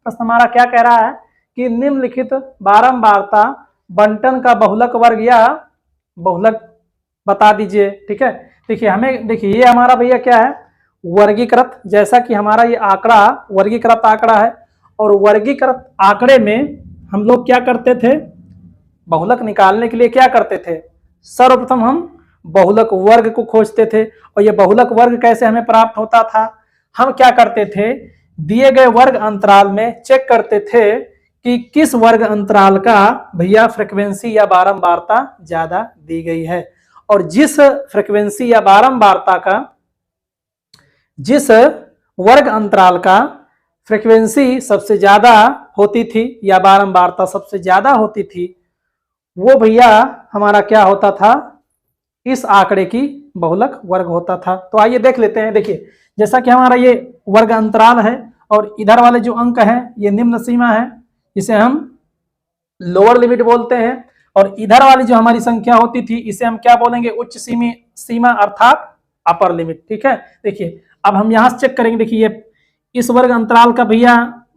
प्रश्न हमारा क्या कह रहा है कि निम्नलिखित बारंबारता बंटन का बहुलक वर्ग या बहुलक बता दीजिए। ठीक है, देखिए हमें देखिए ये हमारा भैया क्या है, वर्गीकृत, जैसा कि हमारा ये आंकड़ा वर्गीकृत आंकड़ा है और वर्गीकृत आंकड़े में हम लोग क्या करते थे, बहुलक निकालने के लिए क्या करते थे, सर्वप्रथम हम बहुलक वर्ग को खोजते थे। और ये बहुलक वर्ग कैसे हमें प्राप्त होता था, हम क्या करते थे, दिए गए वर्ग अंतराल में चेक करते थे कि किस वर्ग अंतराल का भैया फ्रीक्वेंसी या बारंबारता ज्यादा दी गई है, और जिस फ्रीक्वेंसी या बारंबारता का, जिस वर्ग अंतराल का फ्रीक्वेंसी सबसे ज्यादा होती थी या बारंबारता सबसे ज्यादा होती थी, वो भैया हमारा क्या होता था, इस आंकड़े की बहुलक वर्ग होता था। तो आइए देख लेते हैं। देखिए जैसा कि हमारा ये वर्ग अंतराल है और इधर वाले जो अंक हैं ये निम्न सीमा है, इसे हम लोअर लिमिट बोलते हैं, और इधर वाली जो हमारी संख्या होती थी इसे हम क्या बोलेंगे, उच्च सीमा अर्थात अपर लिमिट। ठीक है, देखिए अब हम यहां से चेक करेंगे। देखिए ये इस वर्ग अंतराल का भैया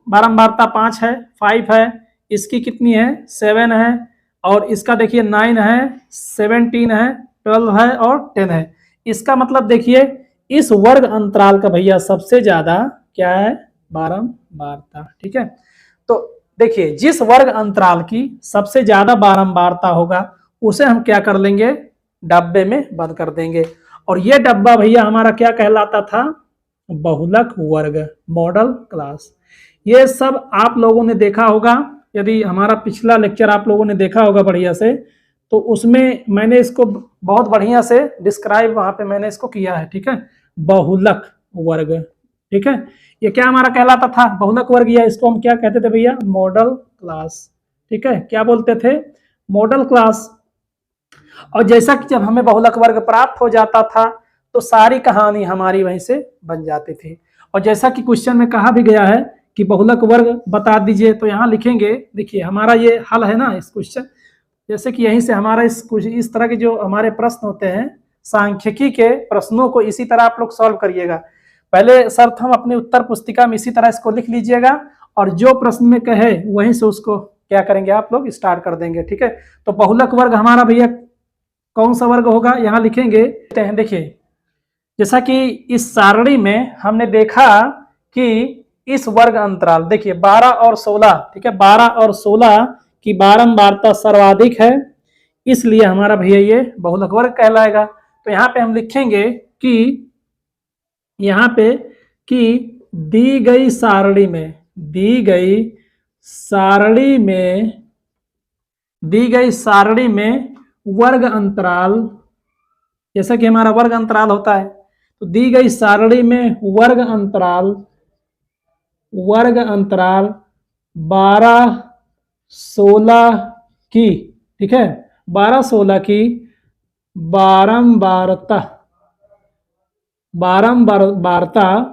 बारंबारता 5 है, 5 है, इसकी कितनी है, 7 है, और इसका देखिए 9 है, 17 है, 12 है और 10 है। इसका मतलब देखिए इस वर्ग अंतराल का भैया सबसे ज्यादा क्या है, बारंबारता। ठीक है, तो देखिए जिस वर्ग अंतराल की सबसे ज्यादा बारंबारता होगा उसे हम क्या कर लेंगे, डब्बे में बंद कर देंगे, और ये डब्बा भैया हमारा क्या कहलाता था, बहुलक वर्ग, मॉडल क्लास। ये सब आप लोगों ने देखा होगा, यदि हमारा पिछला लेक्चर आप लोगों ने देखा होगा बढ़िया से, तो उसमें मैंने इसको बहुत बढ़िया से डिस्क्राइब वहां पे मैंने इसको किया है। ठीक है, बहुलक वर्ग। ठीक है, ये क्या हमारा कहलाता था, बहुलक वर्ग, या इसको हम क्या कहते थे भैया, मॉडल क्लास। ठीक है, क्या बोलते थे, मॉडल क्लास। और जैसा कि जब हमें बहुलक वर्ग प्राप्त हो जाता था तो सारी कहानी हमारी वहीं से बन जाती थी। और जैसा कि क्वेश्चन में कहा भी गया है कि बहुलक वर्ग बता दीजिए, तो यहाँ लिखेंगे, देखिए हमारा ये हल है ना इस क्वेश्चन, जैसे कि यहीं से हमारा इस तरह के जो हमारे प्रश्न होते हैं, सांख्यिकी के प्रश्नों को इसी तरह आप लोग सॉल्व करिएगा। पहले सर्थ हम अपनी उत्तर पुस्तिका में इसी तरह इसको लिख लीजिएगा, और जो प्रश्न में कहे वहीं से उसको क्या करेंगे आप लोग, स्टार्ट कर देंगे। ठीक है, तो बहुलक वर्ग हमारा भैया कौन सा वर्ग होगा, यहाँ लिखेंगे। देखिए जैसा कि इस सारणी में हमने देखा कि इस वर्ग अंतराल, देखिए 12 और 16, ठीक है, 12 और 16 की बारंबारता सर्वाधिक है, इसलिए हमारा भैया ये बहुलक वर्ग कहलाएगा। तो यहाँ पे हम लिखेंगे कि यहाँ पे कि दी गई सारणी में, दी गई सारणी में वर्ग अंतराल, जैसा कि हमारा वर्ग अंतराल होता है, तो दी गई सारणी में वर्ग अंतराल 12 16 की, ठीक है, 12 16 की बारंबारता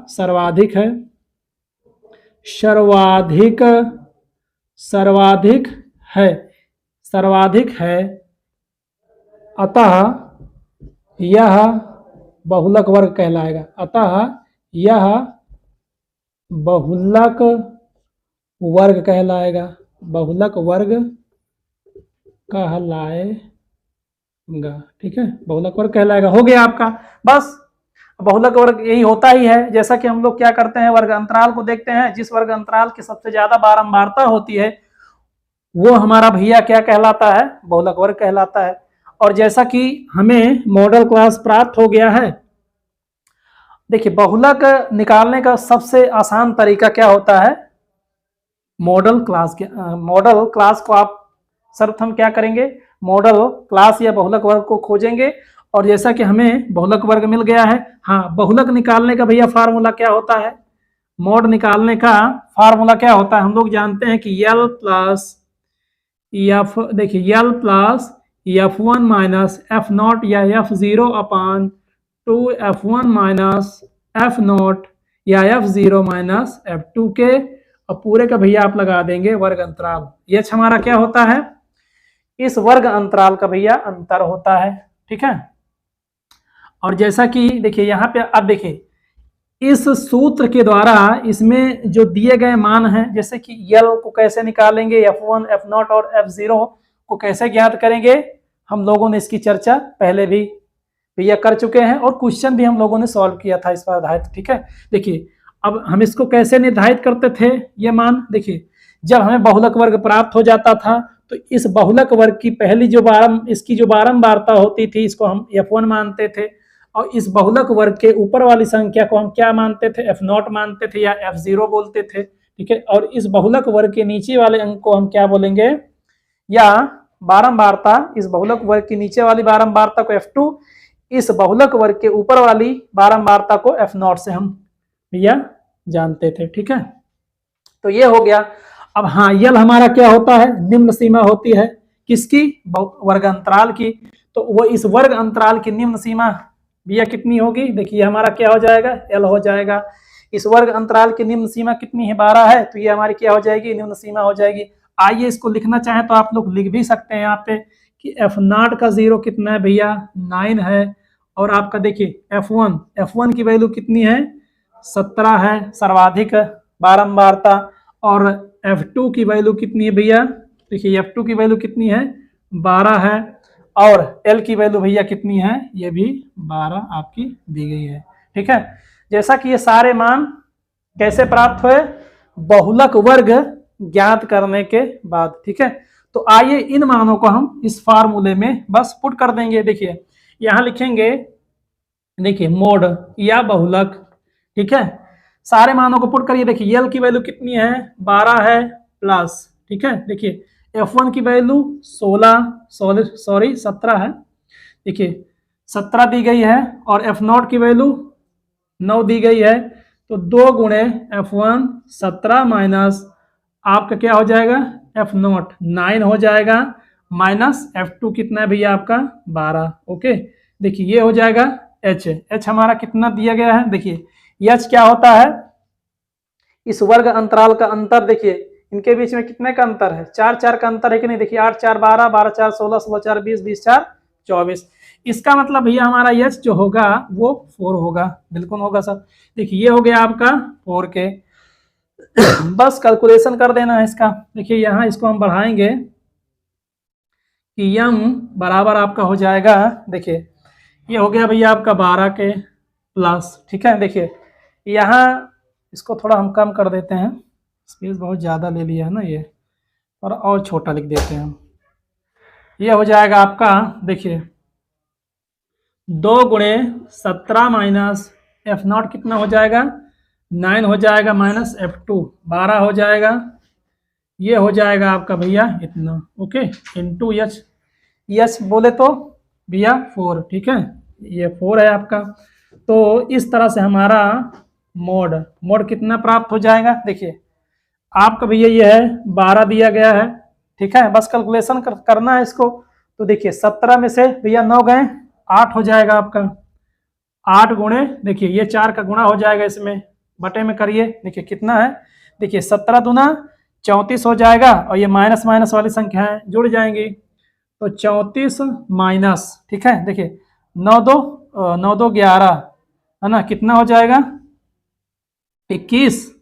सर्वाधिक है, सर्वाधिक है, अतः यह बहुलक वर्ग कहलाएगा। अतः यह बहुलक वर्ग कहलाएगा, बहुलक वर्ग कहलाएगा। ठीक है, बहुलक वर्ग कहलाएगा। हो गया आपका, बस बहुलक वर्ग यही होता ही है। जैसा कि हम लोग क्या करते हैं, वर्ग अंतराल को देखते हैं, जिस वर्ग अंतराल की सबसे ज्यादा बारंबारता होती है वो हमारा भैया क्या कहलाता है, बहुलक वर्ग कहलाता है। और जैसा कि हमें मॉडल क्लास प्राप्त हो गया है, देखिए बहुलक निकालने का सबसे आसान तरीका क्या होता है, मॉडल क्लास को आप सर्वप्रथम क्या करेंगे, मॉडल क्लास या बहुलक वर्ग को खोजेंगे। और जैसा कि हमें बहुलक वर्ग मिल गया है, हाँ, बहुलक निकालने का भैया फार्मूला क्या होता है, मॉड निकालने का फार्मूला क्या होता है, हम लोग जानते हैं कि L प्लस एफ, देखिए L plus F1 minus F0 या F0 अपान 2F1 माइनस F0 या F0 माइनस F2 के, और पूरे का भैया आप लगा देंगे वर्ग अंतराल। ये हमारा क्या होता है, इस वर्ग अंतराल का भैया अंतर होता है। ठीक है, और जैसा कि देखिए यहाँ पे अब देखिए इस सूत्र के द्वारा इसमें जो दिए गए मान हैं, जैसे कि यल को कैसे निकालेंगे, F1 F0 और F0 को कैसे ज्ञात करेंगे, हम लोगों ने इसकी चर्चा पहले भी भैया कर चुके हैं और क्वेश्चन भी हम लोगों ने सॉल्व किया था इस पर आधारित। ठीक है, देखिए अब हम इसको कैसे निर्धारित करते थे ये मान। देखिए जब हमें बहुलक वर्ग प्राप्त हो जाता था तो इस बहुलक वर्ग की पहली जो इसकी जो बारंबारता होती थी इसको हम F1 मानते थे, और इस बहुलक वर्ग के ऊपर वाली संख्या को हम क्या मानते थे, F0 मानते थे या F0 बोलते थे। ठीक है, और इस बहुलक वर्ग के नीचे वाले अंक को हम क्या बोलेंगे, या बारंबारता, इस बहुलक वर्ग के नीचे वाली बारंबारता को F2, इस बहुलक वर्ग के ऊपर वाली बारंबारता को F0 से हम भैया जानते थे। ठीक है, तो ये हो गया। अब हाँ, यल हमारा क्या होता है, निम्न सीमा होती है किसकी, वर्ग अंतराल की। तो वो इस वर्ग अंतराल की निम्न सीमा भैया कितनी होगी, देखिए हमारा क्या हो जाएगा, एल हो जाएगा। इस वर्ग अंतराल की निम्न सीमा कितनी है, 12 है, तो ये हमारी क्या हो जाएगी, निम्न सीमा हो जाएगी। आइए इसको लिखना चाहें तो आप लोग लिख भी सकते हैं यहाँ पे कि F0 का 0 कितना है भैया, 9 है, और आपका देखिए F1 की वैल्यू कितनी है, 17 है, सर्वाधिक बारंबारता, और F2 की वैल्यू कितनी है भैया, देखिए F2 की वैल्यू कितनी है, 12 है, और L की वैल्यू भैया कितनी है, ये भी 12 आपकी दी गई है। ठीक है, जैसा कि ये सारे मान कैसे प्राप्त हुए, बहुलक वर्ग ज्ञात करने के बाद। ठीक है, तो आइए इन मानों को हम इस फार्मूले में बस पुट कर देंगे। देखिए यहां लिखेंगे, देखिए मोड या बहुलक। ठीक है, सारे मानों को पुट करिए। देखिए यल की वैल्यू कितनी है, 12 है प्लस, ठीक है, देखिए F1 की वैल्यू 17 है, देखिए 17 दी गई है, और F0 की वैल्यू 9 दी गई है। तो 2 गुणे F1 17 माइनस आपका क्या हो जाएगा, F0 9 हो जाएगा, माइनस F2 कितना है भैया आपका 12। ओके, देखिए ये हो जाएगा H हमारा कितना दिया गया है, देखिए H क्या होता है, इस वर्ग अंतराल का अंतर, देखिए इनके बीच में कितने का अंतर है, 4 का अंतर है कि नहीं, देखिए 8 4 12, 12 4 16, 16 4 20, 20 4 24। इसका मतलब भैया हमारा H जो होगा वो 4 होगा, बिल्कुल होगा सर। देखिए ये हो गया आपका 4 के बस कैलकुलेशन कर देना है इसका। देखिए यहाँ इसको हम बढ़ाएंगे कि यम बराबर आपका हो जाएगा, देखिए ये हो गया भैया आपका 12 के प्लस। ठीक है, देखिए यहाँ इसको थोड़ा हम कम कर देते हैं, स्पेस बहुत ज़्यादा ले लिया है ना ये, और छोटा लिख देते हैं हम। ये हो जाएगा आपका, देखिए 2 गुणे 17 माइनस F0 कितना हो जाएगा, 9 हो जाएगा, माइनस F2 12 हो जाएगा, ये हो जाएगा आपका भैया इतना। ओके, इंटू H बोले तो भैया 4। ठीक है, ये 4 है आपका। तो इस तरह से हमारा मोड कितना प्राप्त हो जाएगा, देखिए आपका भैया ये है 12 दिया गया है। ठीक है, बस कैलकुलेशन करना है इसको। तो देखिए 17 में से भैया 9 गए, 8 हो जाएगा आपका, 8 गुणे, देखिए ये 4 का गुणा हो जाएगा, इसमें बटे में करिए, देखिए कितना है, देखिए 17 दूना 34 हो जाएगा, और ये माइनस माइनस वाली संख्या है जुड़ जाएंगी, तो 34 माइनस, ठीक है, देखिए 9 2 11 है ना, कितना हो जाएगा 21,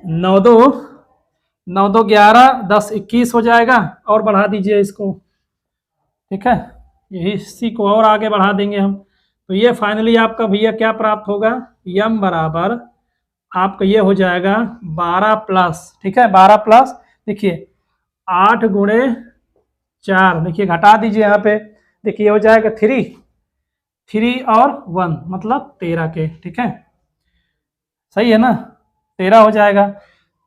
9 2 11 10 21 हो जाएगा, और बढ़ा दीजिए इसको। ठीक है, यही इसी को और आगे बढ़ा देंगे हम। तो ये फाइनली आपका भैया क्या प्राप्त होगा, यम बराबर आपका ये हो जाएगा 12 प्लस, ठीक है 12 प्लस, देखिए 8 गुणे 4, देखिए घटा दीजिए यहाँ पे, देखिए हो जाएगा 3 और 1 मतलब 13 के। ठीक है, सही है ना, 13 हो जाएगा।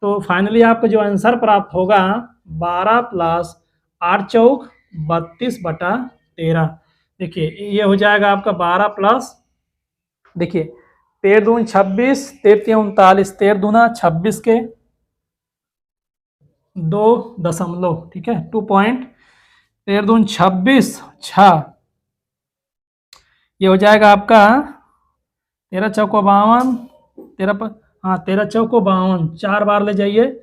तो फाइनली आपका जो आंसर प्राप्त होगा 12 प्लस 8 चौक 32 बटा 13। देखिए ये हो जाएगा आपका 12 प्लस, देखिए 13 दून 26, 13 39, 13 दूना 26 के 2 दशमलव, ठीक है 2 पॉइंट, 13 दून 26 6, ये हो जाएगा आपका 13 चौको 52, 13 चौको 52, 4 बार ले जाइए,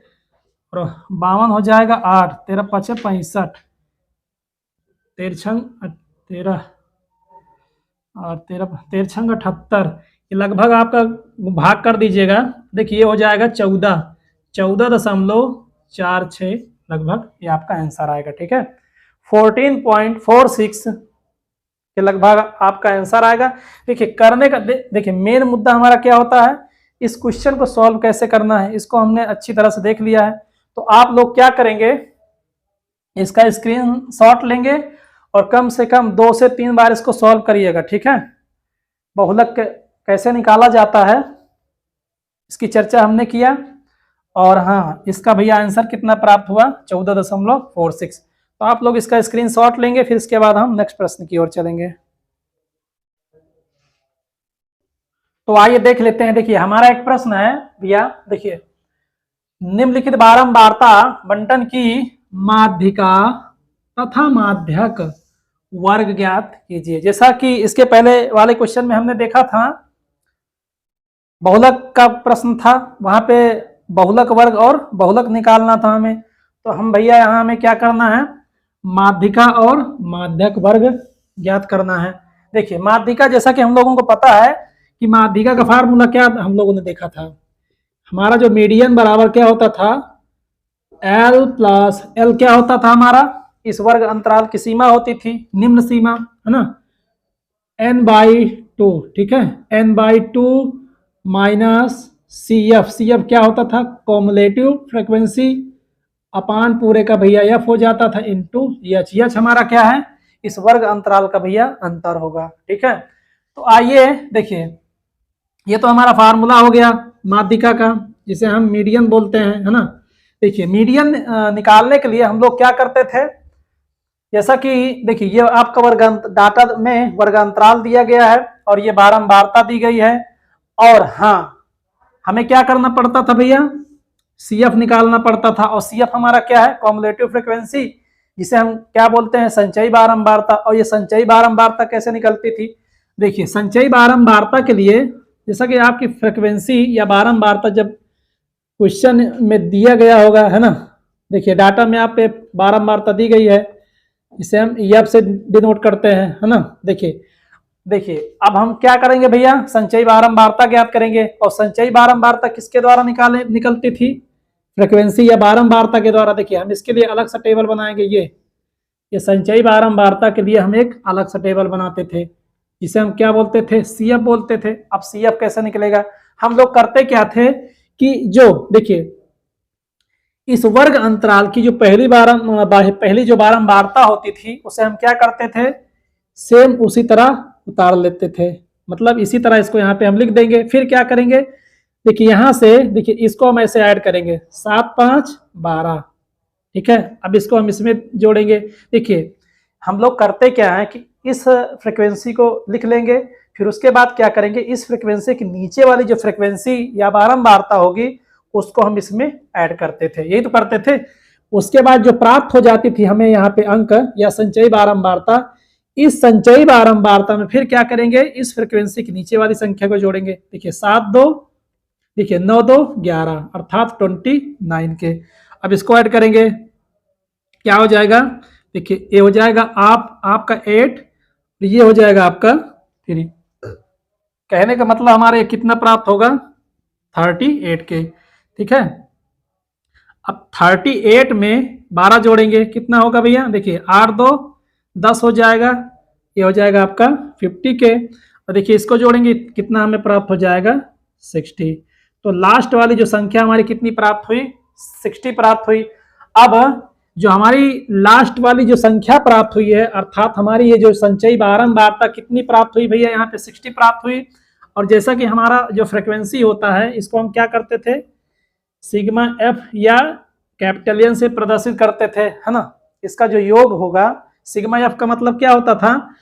और 52 हो जाएगा 8, 13 5 65, 13 और 13 13 78, ये लगभग आपका भाग कर दीजिएगा, देखिए ये हो जाएगा 14.46 लगभग, ये आपका आंसर आएगा। ठीक है, 14.46 के लगभग आपका आंसर आएगा। देखिए करने का देखिए मेन मुद्दा हमारा क्या होता है, इस क्वेश्चन को सॉल्व कैसे करना है, इसको हमने अच्छी तरह से देख लिया है। तो आप लोग क्या करेंगे, इसका स्क्रीनशॉट लेंगे और कम से कम 2 से 3 बार इसको सॉल्व करिएगा। ठीक है, बहुलक कैसे निकाला जाता है इसकी चर्चा हमने किया। और हाँ, इसका भैया आंसर कितना प्राप्त हुआ, 14.46। तो आप लोग इसका स्क्रीनशॉट लेंगे, फिर इसके बाद हम नेक्स्ट प्रश्न की ओर चलेंगे। तो आइए देख लेते हैं। देखिए हमारा एक प्रश्न है भैया, देखिए निम्नलिखित बारंबारता बंटन की माध्यिका तथा माध्यक वर्ग ज्ञात कीजिए। जैसा कि इसके पहले वाले क्वेश्चन में हमने देखा था, बहुलक का प्रश्न था, वहां पे बहुलक वर्ग और बहुलक निकालना था हमें। तो हम भैया यहाँ हमें क्या करना है, माध्यिका और माध्यक वर्ग ज्ञात करना है। देखिए माध्यिका, जैसा कि हम लोगों को पता है कि माध्यिका का फार्मूला क्या हम लोगों ने देखा था, हमारा जो मीडियन बराबर क्या होता था, L प्लस एल क्या होता था हमारा, इस वर्ग अंतराल की सीमा होती थी, निम्न सीमा है ना, n/2। ठीक है, n/2 माइनस सी एफ क्या होता था, कॉमुलेटिव फ्रीक्वेंसी अपान पूरे का भैया एफ हो जाता था इंटू एच। एच हमारा क्या है, इस वर्ग अंतराल का भैया अंतर होगा। ठीक है, तो आइए देखिए, ये तो हमारा फार्मूला हो गया माध्यिका का, जिसे हम मीडियन बोलते हैं, है ना। देखिए मीडियन निकालने के लिए हम लोग क्या करते थे, जैसा कि देखिए ये आपका वर्ग डाटा में वर्गांतराल दिया गया है और ये बारंबारता दी गई है। और हाँ, हमें क्या करना पड़ता था भैया, सीएफ निकालना पड़ता था। और सीएफ हमारा क्या है, कॉमुलेटिव फ्रीक्वेंसी, जिसे हम क्या बोलते हैं, संचयी बारंबारता। और ये संचयी बारंबारता कैसे निकलती थी, देखिए संचयी बारंबारता के लिए, जैसा कि आपकी फ्रीक्वेंसी या बारंबारता जब क्वेश्चन में दिया गया होगा, है ना, देखिए डाटा में आप पे बारंबारता दी गई है, इसे हम एफ से डिनोट करते हैं, है ना। देखिए अब हम क्या करेंगे भैया, संचयी बारंबारता ज्ञात करेंगे। और संचयी बारंबारता किसके द्वारा निकलती थी, फ्रीक्वेंसी या बारंबारता के द्वारा। देखिए हम इसके लिए अलग सा टेबल बनाएंगे, ये संचयी बारंबारता के लिए हम एक अलग सा टेबल बनाते थे, जिसे हम क्या बोलते थे, सीएफ बोलते थे। अब सीएफ कैसे निकलेगा, हम लोग करते क्या थे कि जो देखिए इस वर्ग अंतराल की जो पहली जो बारंबारता होती थी, उसे हम क्या करते थे, सेम उसी तरह उतार लेते थे। मतलब इसी तरह इसको यहाँ पे हम लिख देंगे। फिर क्या करेंगे, देखिए यहाँ से देखिए इसको हम ऐसे ऐड करेंगे, 7 5 12। ठीक है, अब इसको हम इसमें जोड़ेंगे। देखिए हम लोग करते क्या है कि इस फ्रीक्वेंसी को लिख लेंगे, फिर उसके बाद क्या करेंगे, इस फ्रीक्वेंसी के नीचे वाली जो फ्रीक्वेंसी या बारंबारता होगी उसको हम इसमें ऐड करते थे, यही तो करते थे। उसके बाद जो प्राप्त हो जाती थी हमें यहाँ पे अंक या संचयी बारंबारता, इस संचयी बारंबारता में फिर क्या करेंगे, इस फ्रीक्वेंसी की नीचे वाली संख्या को जोड़ेंगे। देखिए 7 2, देखिए 9 2 11, अर्थात 29 के। अब इसको ऐड करेंगे, क्या हो जाएगा, देखिए ये हो जाएगा आपका 8, ये हो जाएगा आपका 3। कहने का मतलब हमारे कितना प्राप्त होगा, 38 के। ठीक है, अब 38 में 12 जोड़ेंगे, कितना होगा भैया, देखिए 8 2 10 हो जाएगा, ये हो जाएगा आपका 50 के। और देखिए इसको जोड़ेंगे, कितना हमें प्राप्त हो जाएगा, 60। तो लास्ट वाली जो संख्या हमारी कितनी प्राप्त हुई, 60 प्राप्त हुई। अब जो हमारी लास्ट वाली जो संख्या प्राप्त हुई है, अर्थात हमारी ये जो संचयी बारंबारता कितनी प्राप्त हुई भैया, यहाँ पे 60 प्राप्त हुई। और जैसा कि हमारा जो फ्रीक्वेंसी होता है, इसको हम क्या करते थे, सिग्मा एफ या कैपिटल एन से प्रदर्शित करते थे, है ना। इसका जो योग होगा, सिग्मा एफ का मतलब क्या होता था,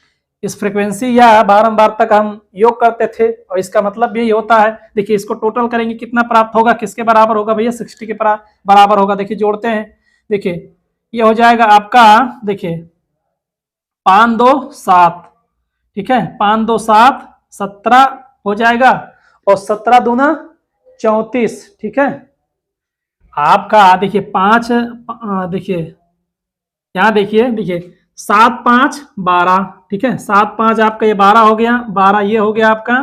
इस फ्रीक्वेंसी या बारंबारता का हम योग करते थे, और इसका मतलब भी यही होता है। देखिए इसको टोटल करेंगे, कितना प्राप्त होगा, किसके बराबर होगा भैया, 60 के बराबर होगा। देखिए जोड़ते हैं, देखिए ये हो जाएगा आपका, देखिए 5 2 7, ठीक है, 5 2 7 17 हो जाएगा, और 17 दूना 34। ठीक है, आपका देखिए 5, देखिए यहाँ देखिए 7 5 12, ठीक है, 7 5 आपका ये 12 हो गया, 12 ये हो गया आपका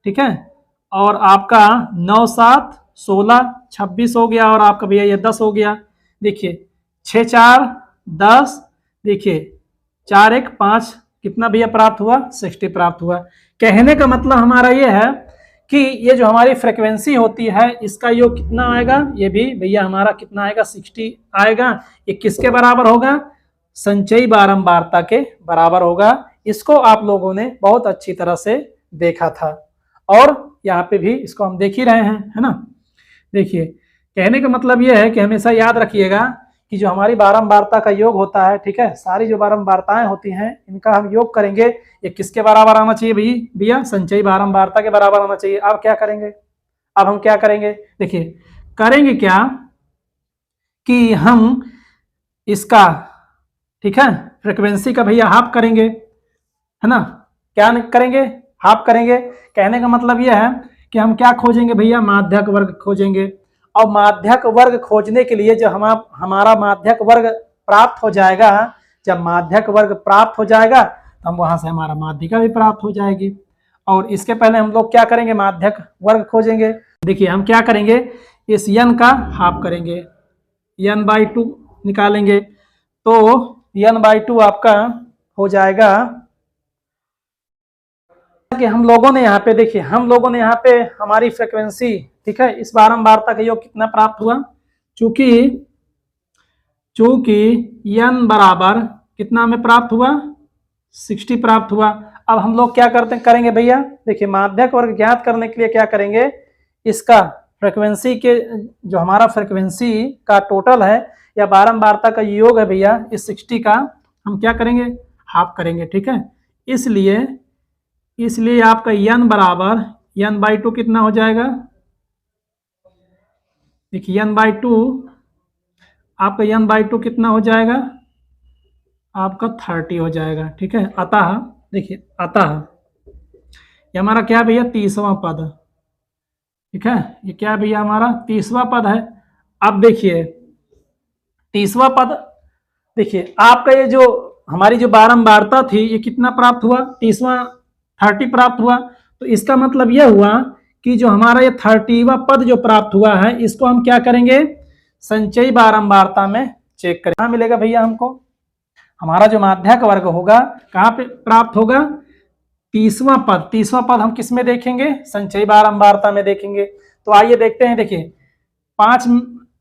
ठीक है, और आपका 9 7 16 26 हो गया, और आपका भैया ये 10 हो गया। देखिए 6 4 10, देखिए 4 1 5, कितना भैया प्राप्त हुआ? 60 प्राप्त हुआ। कहने का मतलब हमारा ये है कि ये जो हमारी फ्रीक्वेंसी होती है इसका योग कितना आएगा? ये भी भैया हमारा कितना आएगा? 60 आएगा। ये किसके बराबर होगा? संचयी बारंबारता के बराबर होगा। इसको आप लोगों ने बहुत अच्छी तरह से देखा था, और यहाँ पे भी इसको हम देख ही रहे हैं, है ना। देखिए कहने का मतलब यह है कि हमेशा याद रखिएगा कि जो हमारी बारंबारता का योग होता है, ठीक है, सारी जो बारंबारताएं होती हैं इनका हम योग करेंगे। ये किसके बराबर आना चाहिए भैया? संचयी बारंबारता के बराबर आना चाहिए। अब क्या करेंगे? अब हम क्या करेंगे? देखिए करेंगे क्या कि हम इसका, ठीक है, फ्रिक्वेंसी का भैया हाफ करेंगे, है ना। क्या करेंगे? हाफ करेंगे। कहने का मतलब यह है कि हम क्या खोजेंगे भैया? माध्यक वर्ग खोजेंगे। और माध्यक वर्ग खोजने के लिए जब हमारा माध्यक वर्ग प्राप्त हो जाएगा, जब माध्यक वर्ग प्राप्त हो जाएगा तो हम वहां से हमारा माध्यिका भी प्राप्त हो जाएगी। और इसके पहले हम लोग क्या करेंगे? माध्यक वर्ग खोजेंगे। देखिए हम क्या करेंगे? इस n का हाफ करेंगे, n/2 निकालेंगे, तो n/2 आपका हो जाएगा कि हम लोगों ने यहाँ पे, देखिए हम लोगों ने यहाँ पे हमारी फ्रीक्वेंसी, ठीक है, इस बारंबारता का योग कितना प्राप्त हुआ? चूंकि n बराबर कितना में प्राप्त हुआ? 60 प्राप्त हुआ। अब हम लोग क्या करेंगे भैया? देखिए माध्यक वर्ग ज्ञात करने के लिए क्या करेंगे? इसका फ्रीक्वेंसी के, जो हमारा फ्रीक्वेंसी का टोटल है या बारंबारता का योग है भैया, इस 60 का हम क्या करेंगे? हाफ करेंगे, ठीक है। इसलिए आपका n बराबर n/2 कितना हो जाएगा? देखिए n/2 आपका n/2 कितना हो जाएगा? आपका 30 हो जाएगा, ठीक है। अतः देखिए, अतः ये हमारा क्या भैया? 30वां पद, ठीक है। ये क्या भैया? हमारा 30वां पद है। अब देखिए 30वां पद, देखिए आपका ये जो हमारी जो बारंबारता थी ये कितना प्राप्त हुआ? 30 प्राप्त हुआ। तो इसका मतलब यह हुआ कि जो हमारा ये 30वां पद जो प्राप्त हुआ है इसको हम क्या करेंगे? संचयी बारंबारता में चेक करें। कहाँ मिलेगा भैया हमको? हमारा जो माध्यक वर्ग होगा कहाँ पे प्राप्त होगा? 30वां पद हम किस में देखेंगे? संचयी बारंबारता में देखेंगे। तो आइए देखते हैं। देखिए 5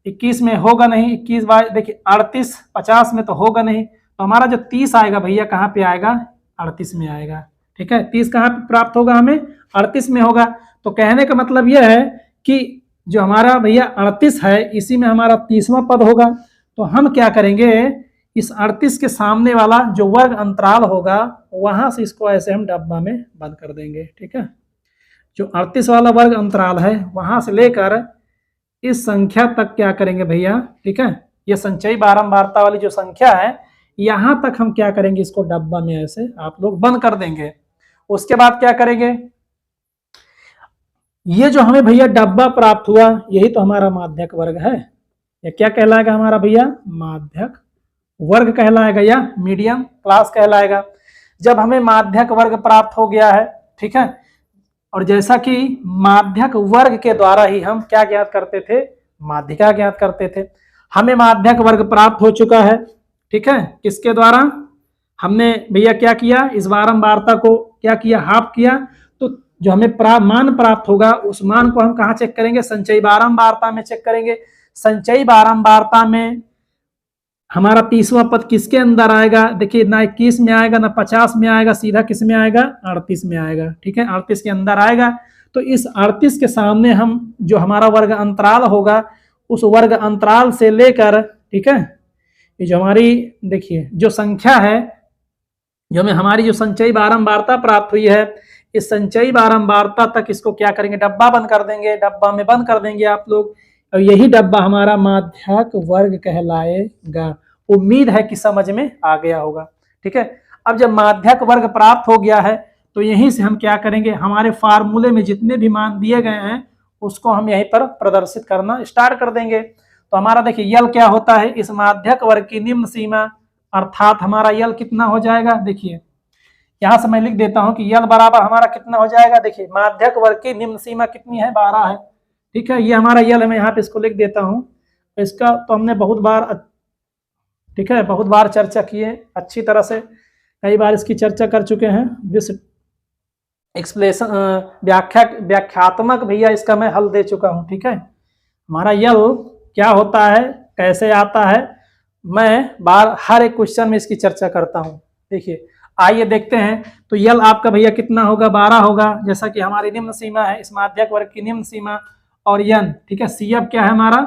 21 में होगा नहीं, 21 बाय देखिए 38 50 में तो होगा नहीं, तो हमारा जो 30 आएगा भैया कहाँ पे आएगा? 38 में आएगा, ठीक है। 30 कहाँ पे प्राप्त होगा? हमें 38 में होगा। तो कहने का मतलब यह है कि जो हमारा भैया 38 है इसी में हमारा 30वां पद होगा। तो हम क्या करेंगे? इस 38 के सामने वाला जो वर्ग अंतराल होगा वहां से इसको ऐसे हम डब्बा में बंद कर देंगे, ठीक है। जो 38 वाला वर्ग अंतराल है वहां से लेकर इस संख्या तक क्या करेंगे भैया? ठीक है, ये संचयी बारंबारता वाली जो संख्या है यहां तक हम क्या करेंगे? इसको डब्बा में ऐसे आप लोग बंद कर देंगे। उसके बाद क्या करेंगे? ये जो हमें भैया डब्बा प्राप्त हुआ यही तो हमारा माध्यक वर्ग है। ये क्या कहलाएगा हमारा भैया? माध्यक वर्ग कहलाएगा या मीडियम क्लास कहलाएगा। जब हमें माध्यक वर्ग प्राप्त हो गया है, ठीक है, और जैसा कि माध्यक वर्ग के द्वारा ही हम क्या ज्ञात करते थे? माध्यिका ज्ञात करते थे। हमें माध्यक वर्ग प्राप्त हो चुका है, ठीक है। किसके द्वारा? हमने भैया क्या किया? इस बारंबारता को क्या किया? हाफ किया। तो जो हमें मान प्राप्त होगा उस मान को हम कहाँ चेक करेंगे? संचयी बारंबारता में चेक करेंगे। संचयी बारंबारता में हमारा 30वां पद किसके अंदर आएगा? देखिए ना 21 में आएगा ना 50 में आएगा, सीधा किस में आएगा? 38 में आएगा, ठीक है। 38 के अंदर आएगा। तो इस 38 के सामने हम जो हमारा वर्ग अंतराल होगा उस वर्ग अंतराल से लेकर, ठीक है, ये जो हमारी देखिए जो संख्या है, जो हमें हमारी जो संचयी बारंबारता प्राप्त हुई है इस संचयी बारंबारता तक इसको क्या करेंगे? डब्बा बंद कर देंगे, डब्बा में बंद कर देंगे आप लोग। और यही डब्बा हमारा माध्यक वर्ग कहलाएगा। उम्मीद है कि समझ में आ गया होगा, ठीक है। अब जब माध्यक वर्ग प्राप्त हो गया है तो यहीं से हम क्या करेंगे? हमारे फार्मूले में जितने भी मान दिए गए हैं उसको हम यहीं पर प्रदर्शित करना स्टार्ट कर देंगे। तो हमारा देखिए यल क्या होता है? इस माध्यक वर्ग की निम्न सीमा, अर्थात हमारा यल कितना हो जाएगा? देखिए यहाँ से मैं लिख देता हूँ कि यल बराबर हमारा कितना हो जाएगा, देखिए माध्यक वर्ग की निम्न सीमा कितनी है, 12 है। ठीक है, ये हमारा यल है, मैं यहाँ पे इसको लिख देता हूँ। इसका तो हमने बहुत बार, ठीक है, बहुत बार चर्चा की है, अच्छी तरह से कई बार इसकी चर्चा कर चुके हैं। एक्सप्लेशन व्याख्यात्मक भैया इसका मैं हल दे चुका हूँ। ठीक है, हमारा यल क्या होता है, कैसे आता है, मैं हर एक क्वेश्चन में इसकी चर्चा करता हूँ। देखिए आइए देखते हैं। तो यल आपका भैया कितना होगा, 12 होगा, जैसा कि हमारी निम्न सीमा है, इस माध्यक वर्ग की निम्न सीमा। और यन, ठीक है, सीएफ क्या है हमारा,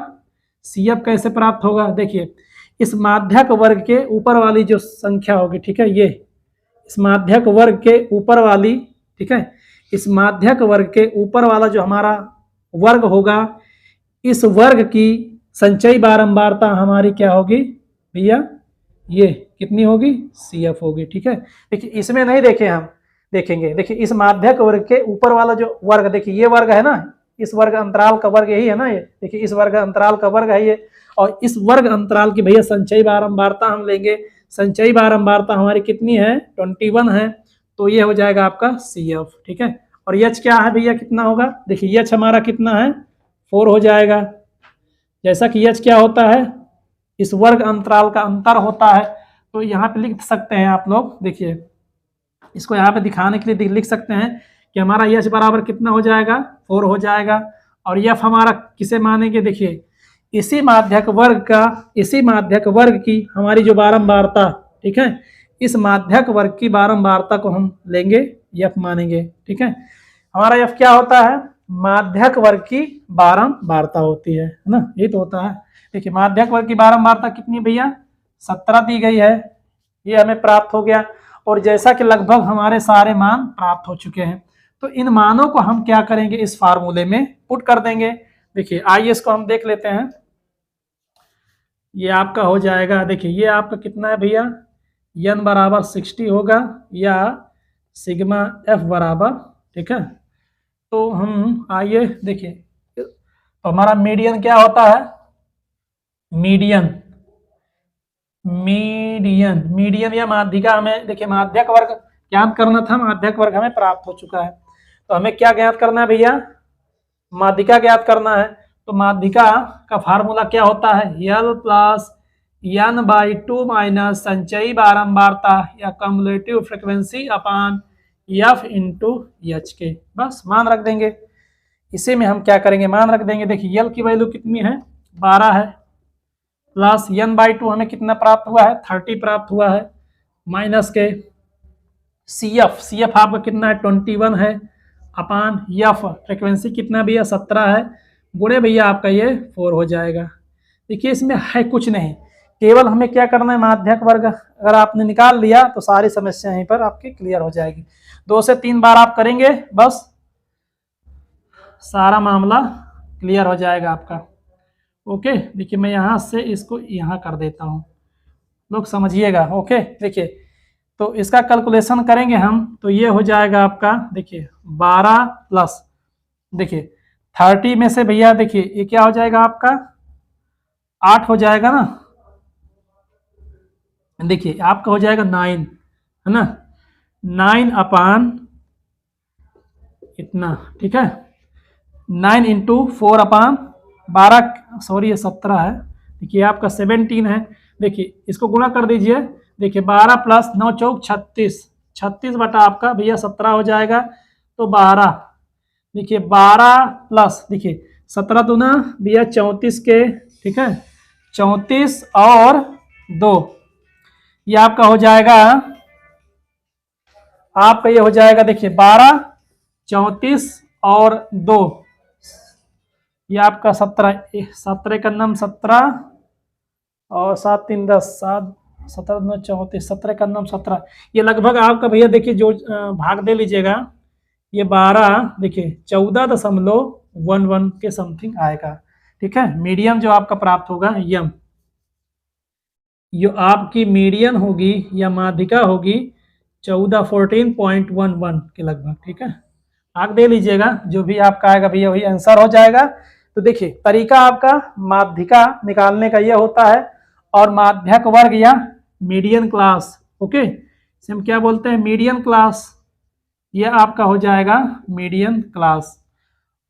सीएफ कैसे प्राप्त होगा, देखिए इस माध्यक वर्ग के ऊपर वाली जो संख्या होगी, ठीक है, ये इस माध्यक वर्ग के ऊपर वाली, ठीक है, इस माध्यक वर्ग के ऊपर वाला जो हमारा वर्ग होगा, इस वर्ग की संचयी बारंबारता हमारी क्या होगी भैया, ये कितनी होगी, सीएफ होगी। ठीक है, देखिए इसमें नहीं देखे हम, देखेंगे, देखिए इस माध्यक वर्ग के ऊपर वाला जो वर्ग, देखिए ये वर्ग है ना, इस वर्ग अंतराल का वर्ग यही है ना, ये देखिए इस वर्ग अंतराल का वर्ग है ये, और इस वर्ग अंतराल की भैया संचयी बारंबारता हम लेंगे। संचयी बारंबारता हमारी कितनी है, 21 है, तो ये हो जाएगा आपका CF। ठीक है, और यच क्या है भैया, कितना होगा, देखिए यच हमारा कितना है, 4 हो जाएगा। जैसा कि यच क्या होता है, इस वर्ग अंतराल का अंतर होता है, तो यहाँ पे लिख सकते हैं आप लोग, देखिए इसको यहाँ पे दिखाने के लिए लिख सकते हैं कि हमारा यच बराबर कितना हो जाएगा, 4 हो जाएगा। और यफ हमारा किसे मानेंगे, देखिए इसी माध्यक वर्ग का, इसी माध्यक वर्ग की हमारी जो बारंबारता, ठीक है, इस माध्यक वर्ग की बारंबारता को हम लेंगे, यफ मानेंगे। ठीक है, हमारा यफ क्या होता है, माध्यक वर्ग की बारंबारता होती है ना, ये तो होता है। देखिए माध्यक वर्ग की बारंबारता कितनी भैया, 17 दी गई है, ये हमें प्राप्त हो गया। और जैसा कि लगभग हमारे सारे मान प्राप्त हो चुके हैं, तो इन मानों को हम क्या करेंगे, इस फार्मूले में पुट कर देंगे। देखिए आइए इसको हम देख लेते हैं। ये आपका हो जाएगा, देखिए ये आपका कितना है भैया, यन बराबर 60 होगा, या सिग्मा एफ बराबर, ठीक है। तो हम आइए देखिए, तो हमारा मीडियन क्या होता है, मीडियन, मीडियन, मीडियन या माध्यिका, हमें देखिए माध्यक वर्ग ज्ञात करना था, माध्यक वर्ग हमें प्राप्त हो चुका है, तो हमें क्या ज्ञात करना है भैया, माध्यिका ज्ञात करना है। तो माध्यिका का फार्मूला क्या होता है, यल प्लस n/2 माइनस संचयी बारंबारता या cumulative frequency upon F into H के, बस मान रख देंगे। इसी में हम क्या करेंगे, मान रख देंगे। देखिए यल की वैल्यू कितनी है, 12 है, प्लस n/2 हमें कितना प्राप्त हुआ है, 30 प्राप्त हुआ है, माइनस के CF, CF आपका कितना है, 21 है, अपान एफ फ्रिक्वेंसी कितना भैया, 17 है, गुणे भैया आपका ये 4 हो जाएगा। देखिए इसमें है कुछ नहीं, केवल हमें क्या करना है, माध्यक वर्ग अगर आपने निकाल लिया तो सारी समस्या यहीं पर आपकी क्लियर हो जाएगी। 2 से 3 बार आप करेंगे, बस सारा मामला क्लियर हो जाएगा आपका। ओके, देखिए मैं यहाँ से इसको यहाँ कर देता हूँ, लोग समझिएगा। ओके, देखिए तो इसका कैलकुलेशन करेंगे हम, तो ये हो जाएगा आपका, देखिए 12 प्लस, देखिए 30 में से भैया देखिए ये क्या हो जाएगा आपका, 8 हो जाएगा ना, देखिए आपका हो जाएगा 9, है ना, 9 अपान इतना, ठीक है, 9 इंटू 4 अपान 12, सॉरी ये 17 है, देखिए आपका 17 है। देखिए इसको गुणा कर दीजिए, देखिए 12 प्लस 9 चौक 36, 36 बटा आपका भैया 17 हो जाएगा, तो 12, देखिए 12 प्लस, देखिए 17 दूना भैया 34 के, ठीक है, 34 और 2, ये आपका हो जाएगा, आपका ये हो जाएगा, देखिए 12, 34 और 2, ये आपका 17, 17 का नाम 17 और 7 3 10, 7 17 9 34, 17 का नाम 17, ये लगभग आपका भैया देखिए जो भाग दे लीजिएगा, ये 12 देखिए 14.11 के समथिंग आएगा। ठीक है, मीडियम जो आपका प्राप्त होगा, यम जो आपकी मीडियन होगी या माध्यिका होगी 14.11 के लगभग। ठीक है, भाग दे लीजिएगा, जो भी आपका आएगा भैया वही आंसर हो जाएगा। तो देखिए तरीका आपका माध्यिका निकालने का यह होता है, और माध्यक वर्ग या मीडियन क्लास, ओके, इसे हम क्या बोलते हैं, मीडियन क्लास। ये आपका हो जाएगा मीडियन क्लास।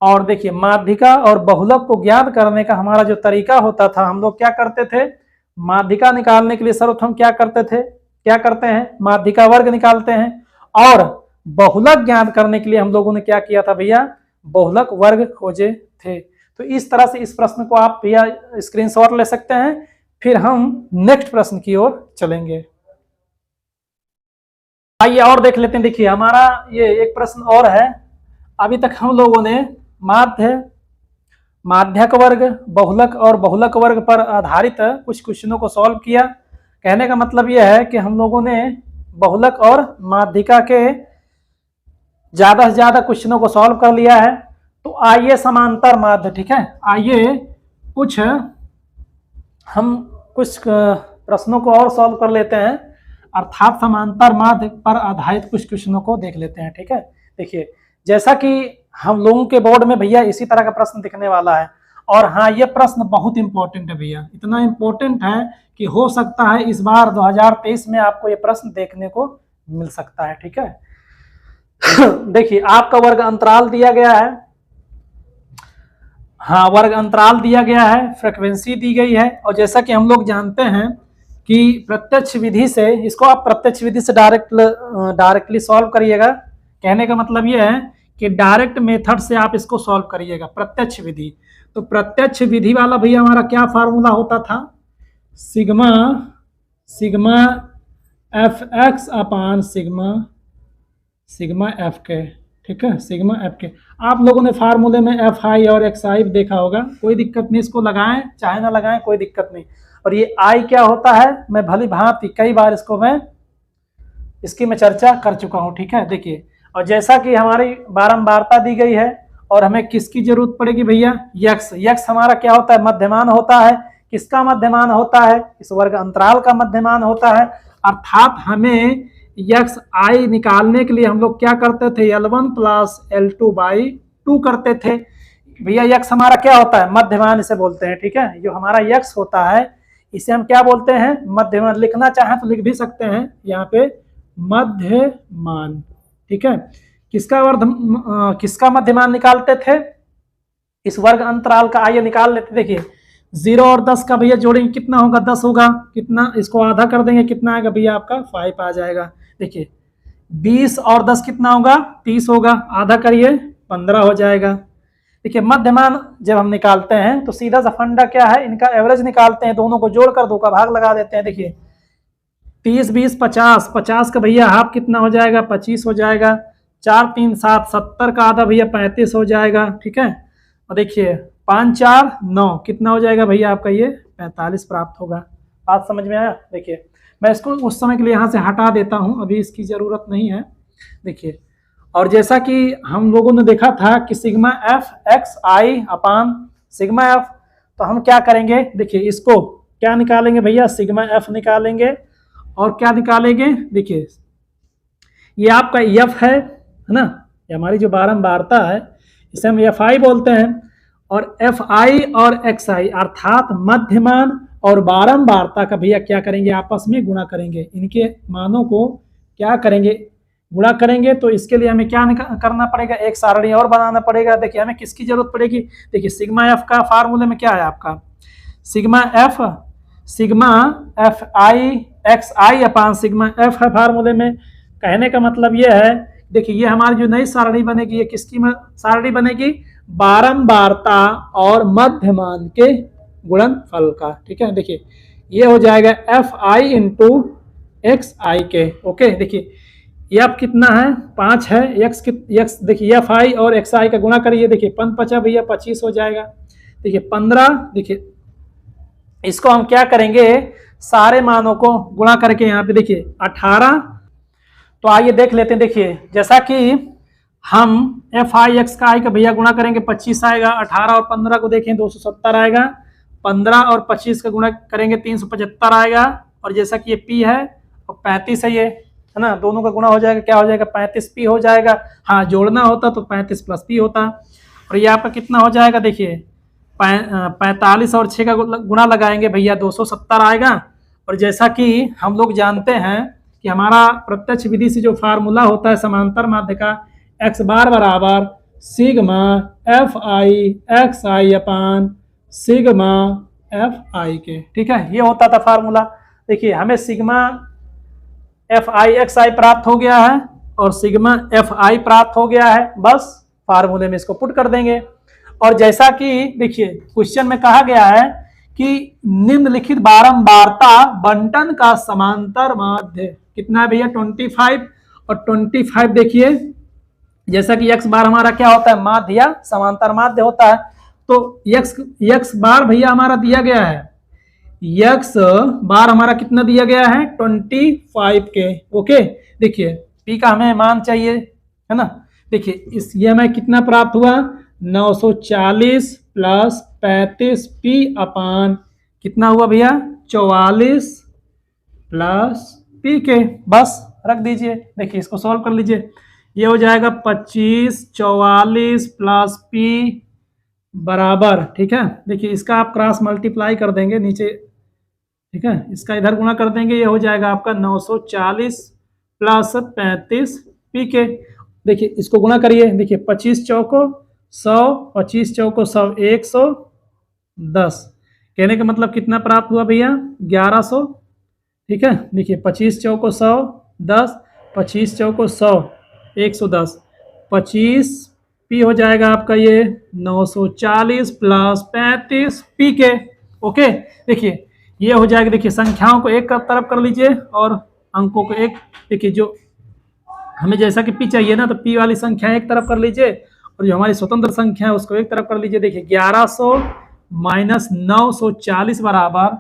और देखिए माध्यिका और बहुलक को ज्ञात करने का हमारा जो तरीका होता था, हम लोग क्या करते थे, माध्यिका निकालने के लिए सर्वप्रथम क्या करते थे, क्या करते हैं, माध्यिका वर्ग निकालते हैं। और बहुलक ज्ञात करने के लिए हम लोगों ने क्या किया था भैया, बहुलक वर्ग खोजे थे। तो इस तरह से इस प्रश्न को आप भैया स्क्रीनशॉट ले सकते हैं। फिर हम नेक्स्ट प्रश्न की ओर चलेंगे। आइए और देख लेते हैं। देखिए हमारा ये एक प्रश्न और है। अभी तक हम लोगों ने माध्यक वर्ग, बहुलक और बहुलक वर्ग पर आधारित कुछ क्वेश्चनों को सॉल्व किया। कहने का मतलब यह है कि हम लोगों ने बहुलक और माध्यिका के ज्यादा से ज्यादा क्वेश्चनों को सॉल्व कर लिया है। तो आइए समांतर माध्य, ठीक है, आइए हम कुछ प्रश्नों को और सॉल्व कर लेते हैं, अर्थात समांतर माध्य पर आधारित कुछ क्वेश्चनों को देख लेते हैं। ठीक है, देखिए जैसा कि हम लोगों के बोर्ड में भैया इसी तरह का प्रश्न दिखने वाला है। और हाँ, ये प्रश्न बहुत इंपॉर्टेंट है भैया, इतना इंपॉर्टेंट है कि हो सकता है इस बार 2023 में आपको ये प्रश्न देखने को मिल सकता है। ठीक है देखिए आपका वर्ग अंतराल दिया गया है, हाँ वर्ग अंतराल दिया गया है, फ्रीक्वेंसी दी गई है। और जैसा कि हम लोग जानते हैं कि प्रत्यक्ष विधि से, इसको आप प्रत्यक्ष विधि से डायरेक्टली सॉल्व करिएगा। कहने का मतलब ये है कि डायरेक्ट मेथड से आप इसको सॉल्व करिएगा, प्रत्यक्ष विधि। तो प्रत्यक्ष विधि वाला भैया हमारा क्या फार्मूला होता था, सिग्मा एफ एक्स अपान सिग्मा एफ के। ठीक है, सिग्मा एफ के आप लोगों ने फार्मूले में एफ आई और एक्स आई देखा होगा, कोई दिक्कत नहीं, इसको लगाएं चाहे ना लगाएं कोई दिक्कत नहीं। और ये आई क्या होता है, मैं भली भांति कई बार इसकी मैं चर्चा कर चुका हूं। ठीक है, देखिए और जैसा कि हमारी बारंबारता दी गई है और हमें किसकी जरूरत पड़ेगी भैया, यक्स। यक्स हमारा क्या होता है, मध्यमान होता है। किसका मध्यमान होता है, इस वर्ग अंतराल का मध्यमान होता है। अर्थात हमें यक्स आई निकालने के लिए हम लोग क्या करते थे, L1 प्लस L2/2 करते थे। भैया यक्स हमारा क्या होता है, मध्यमान इसे बोलते हैं। ठीक है, जो हमारा यक्स होता है इसे हम क्या बोलते हैं, मध्यमान। लिखना चाहें तो लिख भी सकते हैं यहाँ पे मध्यमान। ठीक है, किसका मध्यमान निकालते थे, इस वर्ग अंतराल का। आइए निकाल लेते। देखिए 0 और 10 का भैया जोड़ेंगे कितना होगा, 10 होगा। कितना, इसको आधा कर देंगे, कितना आएगा भैया आपका 5 आ जाएगा। देखिए 20 और 10 कितना होगा, 30 होगा। आधा करिए 15 हो जाएगा। देखिए मध्यमान जब हम निकालते हैं तो सीधा सा फंडा क्या है, इनका एवरेज निकालते हैं, दोनों को जोड़कर 2 का भाग लगा देते हैं। देखिए 30 20 50, 50 का भैया हाफ कितना हो जाएगा, 25 हो जाएगा। 4 3 7, 70 का आधा भैया 35 हो जाएगा। ठीक है, और देखिए 5 4 9 कितना हो जाएगा भैया आपका, ये 45 प्राप्त होगा। बात समझ में आया। देखिए मैं इसको उस समय के लिए यहाँ से हटा देता हूँ, अभी इसकी ज़रूरत नहीं है। देखिए और जैसा कि हम लोगों ने देखा था कि सिग्मा एफ एक्स आई अपान सिग्मा एफ, तो हम क्या करेंगे, देखिए इसको क्या निकालेंगे भैया, सिग्मा एफ निकालेंगे। और क्या निकालेंगे, देखिए ये आपका एफ है ना, ये हमारी जो बारंबारता है इसे हम एफ आई बोलते हैं। और एफ आई और एक्स आई अर्थात मध्यमान और बारंबारता का भैया क्या करेंगे, आपस में गुणा करेंगे। इनके मानों को क्या करेंगे, गुणा करेंगे। तो इसके लिए हमें क्या करना पड़ेगा, एक सारणी और बनाना पड़ेगा। देखिए हमें किसकी जरूरत पड़ेगी, देखिए सिग्मा एफ का फार्मूले में क्या है आपका, sigma F I x I upon sigma F है फार्मूले में। कहने का मतलब ये है, देखिए ये हमारी जो नई सारणी बनेगी, ये किसकी सारणी बनेगी, बारंबारता और मध्यमान के गुणनफल का। ठीक है, देखिए ये हो जाएगा एफ आई इंटू एक्स आई के। ओके, देखिए एफ कितना है, 5 है। एक्स देखिए एफ आई और एक्स आई का गुणा करिए, देखिए 5 5 भैया 25 हो जाएगा। देखिए 15, देखिए इसको हम क्या करेंगे, सारे मानों को गुणा करके यहाँ पे देखिए 18। तो आइए देख लेते हैं। देखिए जैसा कि हम एफ आई एक्स का आई का भैया गुणा करेंगे 25 आएगा। 18 और 15 को देखें 270 आएगा। 15 और 25 का गुणा करेंगे 375 आएगा। और जैसा कि ये पी है और 35 है, ये है ना, दोनों का गुणा हो जाएगा, क्या हो जाएगा 35 पी हो जाएगा। हाँ जोड़ना होता तो 35 प्लस पी होता। और ये आपका कितना हो जाएगा, देखिए 45 और 6 का गुणा लगाएंगे भैया 270 आएगा। और जैसा कि हम लोग जानते हैं कि हमारा प्रत्यक्ष विधि से जो फार्मूला होता है समांतर माध्य का, एक्स बार बराबर sigma F I x I upon sigma F I के। ठीक है, ये होता था फार्मूला। देखिए हमें सिग्मा एफ आई एक्स आई प्राप्त हो गया है और सिग्मा एफ आई प्राप्त हो गया है, बस फार्मूले में इसको पुट कर देंगे। और जैसा कि देखिए क्वेश्चन में कहा गया है कि निम्नलिखित बारंबारता बंटन का समांतर माध्य कितना है भैया 25, और 25 देखिए जैसा कि x बार हमारा क्या होता है माध्य या समांतर माध्य होता है, तो x बार भैया हमारा दिया गया है, x बार हमारा कितना दिया गया है 25 के। ओके, देखिए p का हमें मान चाहिए है ना। देखिए इस ये हमें कितना प्राप्त हुआ 940 प्लस 35 p अपान कितना हुआ भैया 44 प्लस p के, बस रख दीजिए। देखिए इसको सॉल्व कर लीजिए, ये हो जाएगा 25 44 प्लस p बराबर, ठीक है। देखिए इसका आप क्रॉस मल्टीप्लाई कर देंगे नीचे, ठीक है, इसका इधर गुणा कर देंगे, ये हो जाएगा आपका 940 प्लस 35 p के। देखिए इसको गुणा करिए, देखिए 25 चौको 100, 25 चौको 100, 110, कहने का मतलब कितना प्राप्त हुआ भैया 1100। ठीक है, देखिए 25 चौको 100, 10, 25 चौको 100, 110, 25 p हो जाएगा आपका ये 940 प्लस 35 p के। ओके, देखिए ये हो जाएगा। देखिए संख्याओं को एक तरफ कर लीजिए और अंकों को एक, देखिए जो हमें जैसा कि p चाहिए ना, तो p वाली संख्या एक तरफ कर लीजिए और जो हमारी स्वतंत्र संख्या है उसको एक तरफ कर लीजिए। देखिए 1100 माइनस 940 बराबर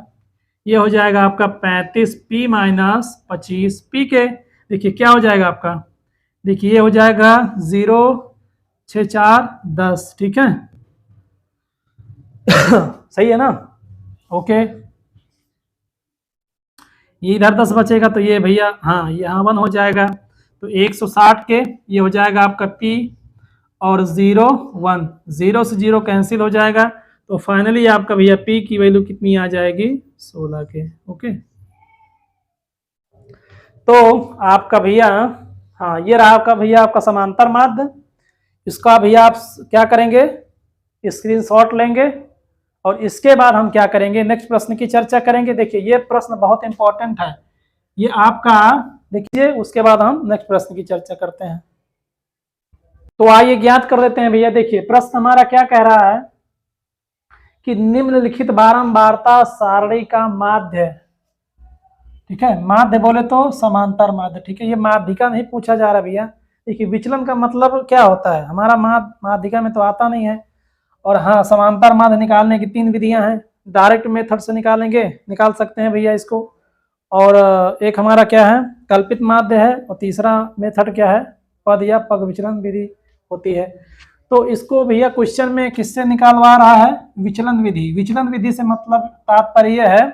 ये हो जाएगा आपका 35p माइनस 25p के। देखिए क्या हो जाएगा आपका, देखिए ये हो जाएगा 0 6 4 10, ठीक है सही है ना। ओके, ये इधर 10 बचेगा तो ये भैया हाँ यहाँ 1 हो जाएगा, तो 160 के ये हो जाएगा आपका p और 0 1, 0 से 0 कैंसिल हो जाएगा, तो फाइनली आपका भैया p की वैल्यू कितनी आ जाएगी 16 के। ओके, तो आपका भैया हाँ ये रहा आपका भैया आपका समांतर माध्य। इसका भैया आप क्या करेंगे स्क्रीनशॉट लेंगे और इसके बाद हम क्या करेंगे नेक्स्ट प्रश्न की चर्चा करेंगे। देखिए ये प्रश्न बहुत इंपॉर्टेंट है ये आपका, देखिए उसके बाद हम नेक्स्ट प्रश्न की चर्चा करते हैं। तो आइए ज्ञात कर देते हैं भैया। देखिए प्रश्न हमारा क्या कह रहा है कि निम्नलिखित बारंबारता सारणी का माध्य, ठीक है, माध्य बोले तो समांतर माध्य, ठीक है, ये माध्यिका नहीं पूछा जा रहा भैया। देखिए विचलन का मतलब क्या होता है हमारा माध्यिका में तो आता नहीं है। और हाँ समांतर माध्य निकालने की 3 विधियां हैं, डायरेक्ट मेथड से निकाल सकते हैं भैया इसको, और एक हमारा क्या है कल्पित माध्य है, और तीसरा मेथड क्या है पद या पग विचलन विधि होती है। तो इसको भैया क्वेश्चन में किससे निकालवा रहा है विचलन विधि। विचलन विधि से मतलब तात्पर्य है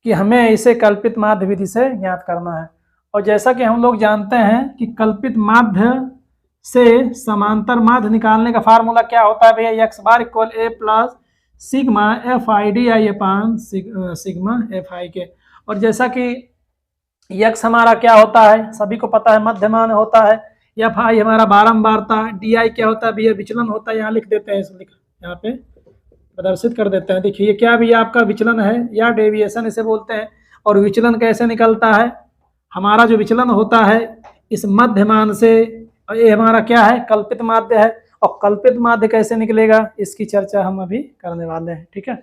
कि हमें इसे कल्पित माध्य विधि से ज्ञात करना है। और जैसा कि हम लोग जानते हैं कि कल्पित माध्य से समांतर माध्य निकालने का फार्मूला क्या होता है भैया x bar equal a plus sigma F I D I upon sigma F I के। और जैसा कि x हमारा क्या होता है सभी को पता है मध्यमान होता है, एफ आई हमारा बारंबारता, डी आई क्या होता है भैया विचलन होता है, यहाँ लिख देते हैं, यहाँ पे प्रदर्शित कर देते हैं। देखिए ये क्या भैया आपका विचलन है या डेविएशन इसे बोलते हैं। और विचलन कैसे निकलता है, हमारा जो विचलन होता है इस मध्यमान से, ये हमारा क्या है कल्पित माध्य है, और कल्पित माध्य कैसे निकलेगा इसकी चर्चा हम अभी करने वाले हैं। ठीक है,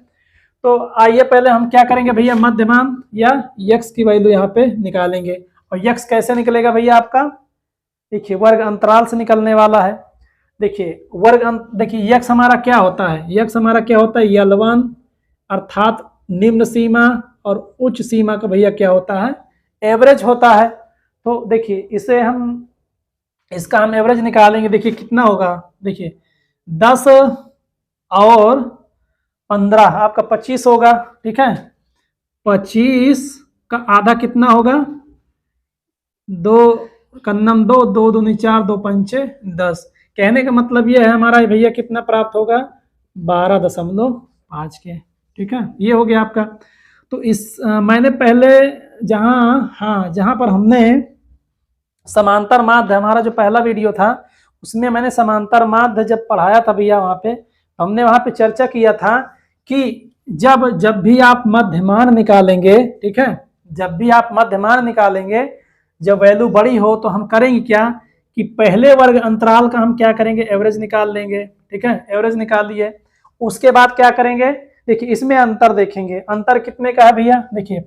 तो आइए पहले हम क्या करेंगे भैया मध्यमान या x की वैल्यू यहाँ पे निकालेंगे। और x कैसे निकलेगा भैया आपका, देखिए वर्ग अंतराल से निकलने वाला है। देखिए देखिए x हमारा क्या होता है, x हमारा क्या होता है L1 अर्थात निम्न सीमा, और उच्च सीमा का भैया क्या होता है एवरेज होता है। तो देखिए इसे हम इसका हम एवरेज निकालेंगे। देखिए कितना होगा, देखिए 10 और 15 आपका 25 होगा, ठीक है, 25 का आधा कितना होगा 2 कन्नम 2, 2 दूनी 4, 2 पंचे 10। कहने का मतलब ये है हमारा भैया कितना प्राप्त होगा 12.5 के, ठीक है, ये हो गया आपका। तो मैंने पहले जहां पर हमने समांतर माध्य, हमारा जो पहला वीडियो था उसमें मैंने समांतर माध्य जब पढ़ाया था भैया, वहां पे हमने वहां पे चर्चा किया था कि जब भी आप मध्यमान निकालेंगे, ठीक है, जब भी आप मध्यमान निकालेंगे, जब वैल्यू बड़ी हो तो हम करेंगे क्या कि पहले वर्ग अंतराल का हम क्या करेंगे, एवरेज निकाल लेंगे, ठीक है, एवरेज निकाल लिए। उसके बाद क्या करेंगे, देखिए इसमें अंतर देखेंगे, अंतर कितने का है भैया, देखिए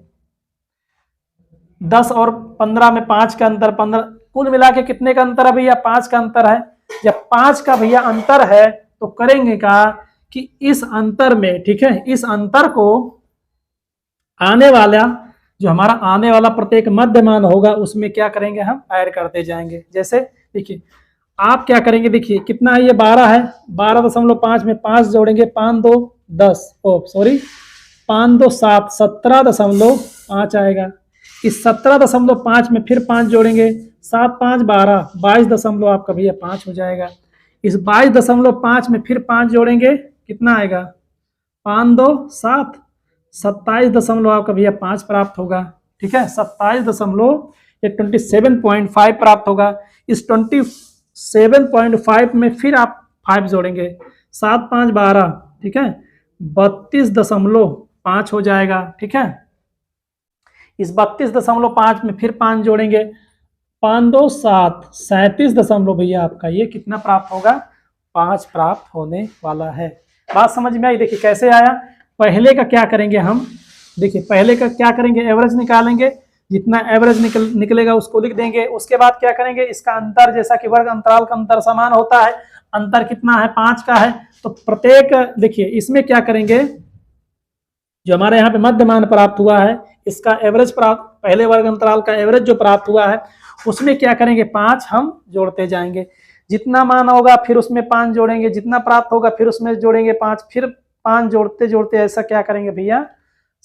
10 और 15 में 5 का अंतर, 15 कुल मिला के कितने का अंतर है भैया, 5 का अंतर है। जब 5 का भैया अंतर है तो करेंगे क्या कि इस अंतर में, ठीक है, इस अंतर को आने वाला जो हमारा आने वाला प्रत्येक मध्यमान होगा उसमें क्या करेंगे, हम ऐड करते जाएंगे। जैसे देखिए आप क्या करेंगे, देखिए कितना है ये 12 है, 12.5 में 5 जोड़ेंगे, 5 2 10, ओ सॉरी 5 2 7, 17.5 आएगा। इस 17.5 में फिर 5 जोड़ेंगे, 7 5 12, 22 आपका भैया 5 हो जाएगा। इस 22.5 में फिर 5 जोड़ेंगे, कितना आएगा, 5 2 7, 27 आपका भैया 5 प्राप्त होगा, ठीक है, 27.5 प्राप्त होगा। इस 27.5 में फिर आप 5 जोड़ेंगे, 7 5 12, ठीक है, 32.5 हो जाएगा, ठीक है। इस 32.5 में फिर 5 जोड़ेंगे, 5 2 7, 37 भैया आपका ये कितना प्राप्त होगा, 5 प्राप्त होने वाला है। बात समझ में आई। देखिए कैसे आया, पहले का क्या करेंगे हम, देखिए पहले का क्या करेंगे, एवरेज निकालेंगे, जितना एवरेज निकलेगा उसको लिख देंगे। उसके बाद क्या करेंगे, इसका अंतर, जैसा कि वर्ग अंतराल का अंतर समान होता है, अंतर कितना है, 5 का है, तो प्रत्येक, देखिए इसमें क्या करेंगे, जो हमारे यहाँ पे मध्यमान प्राप्त हुआ है इसका एवरेज प्राप्त, पहले वर्ग अंतराल का एवरेज जो प्राप्त हुआ है उसमें क्या करेंगे, 5 हम जोड़ते जाएंगे। जितना मान होगा फिर उसमें 5 जोड़ेंगे, जितना प्राप्त होगा फिर उसमें जोड़ेंगे 5, फिर 5 जोड़ते जोड़ते ऐसा क्या करेंगे भैया,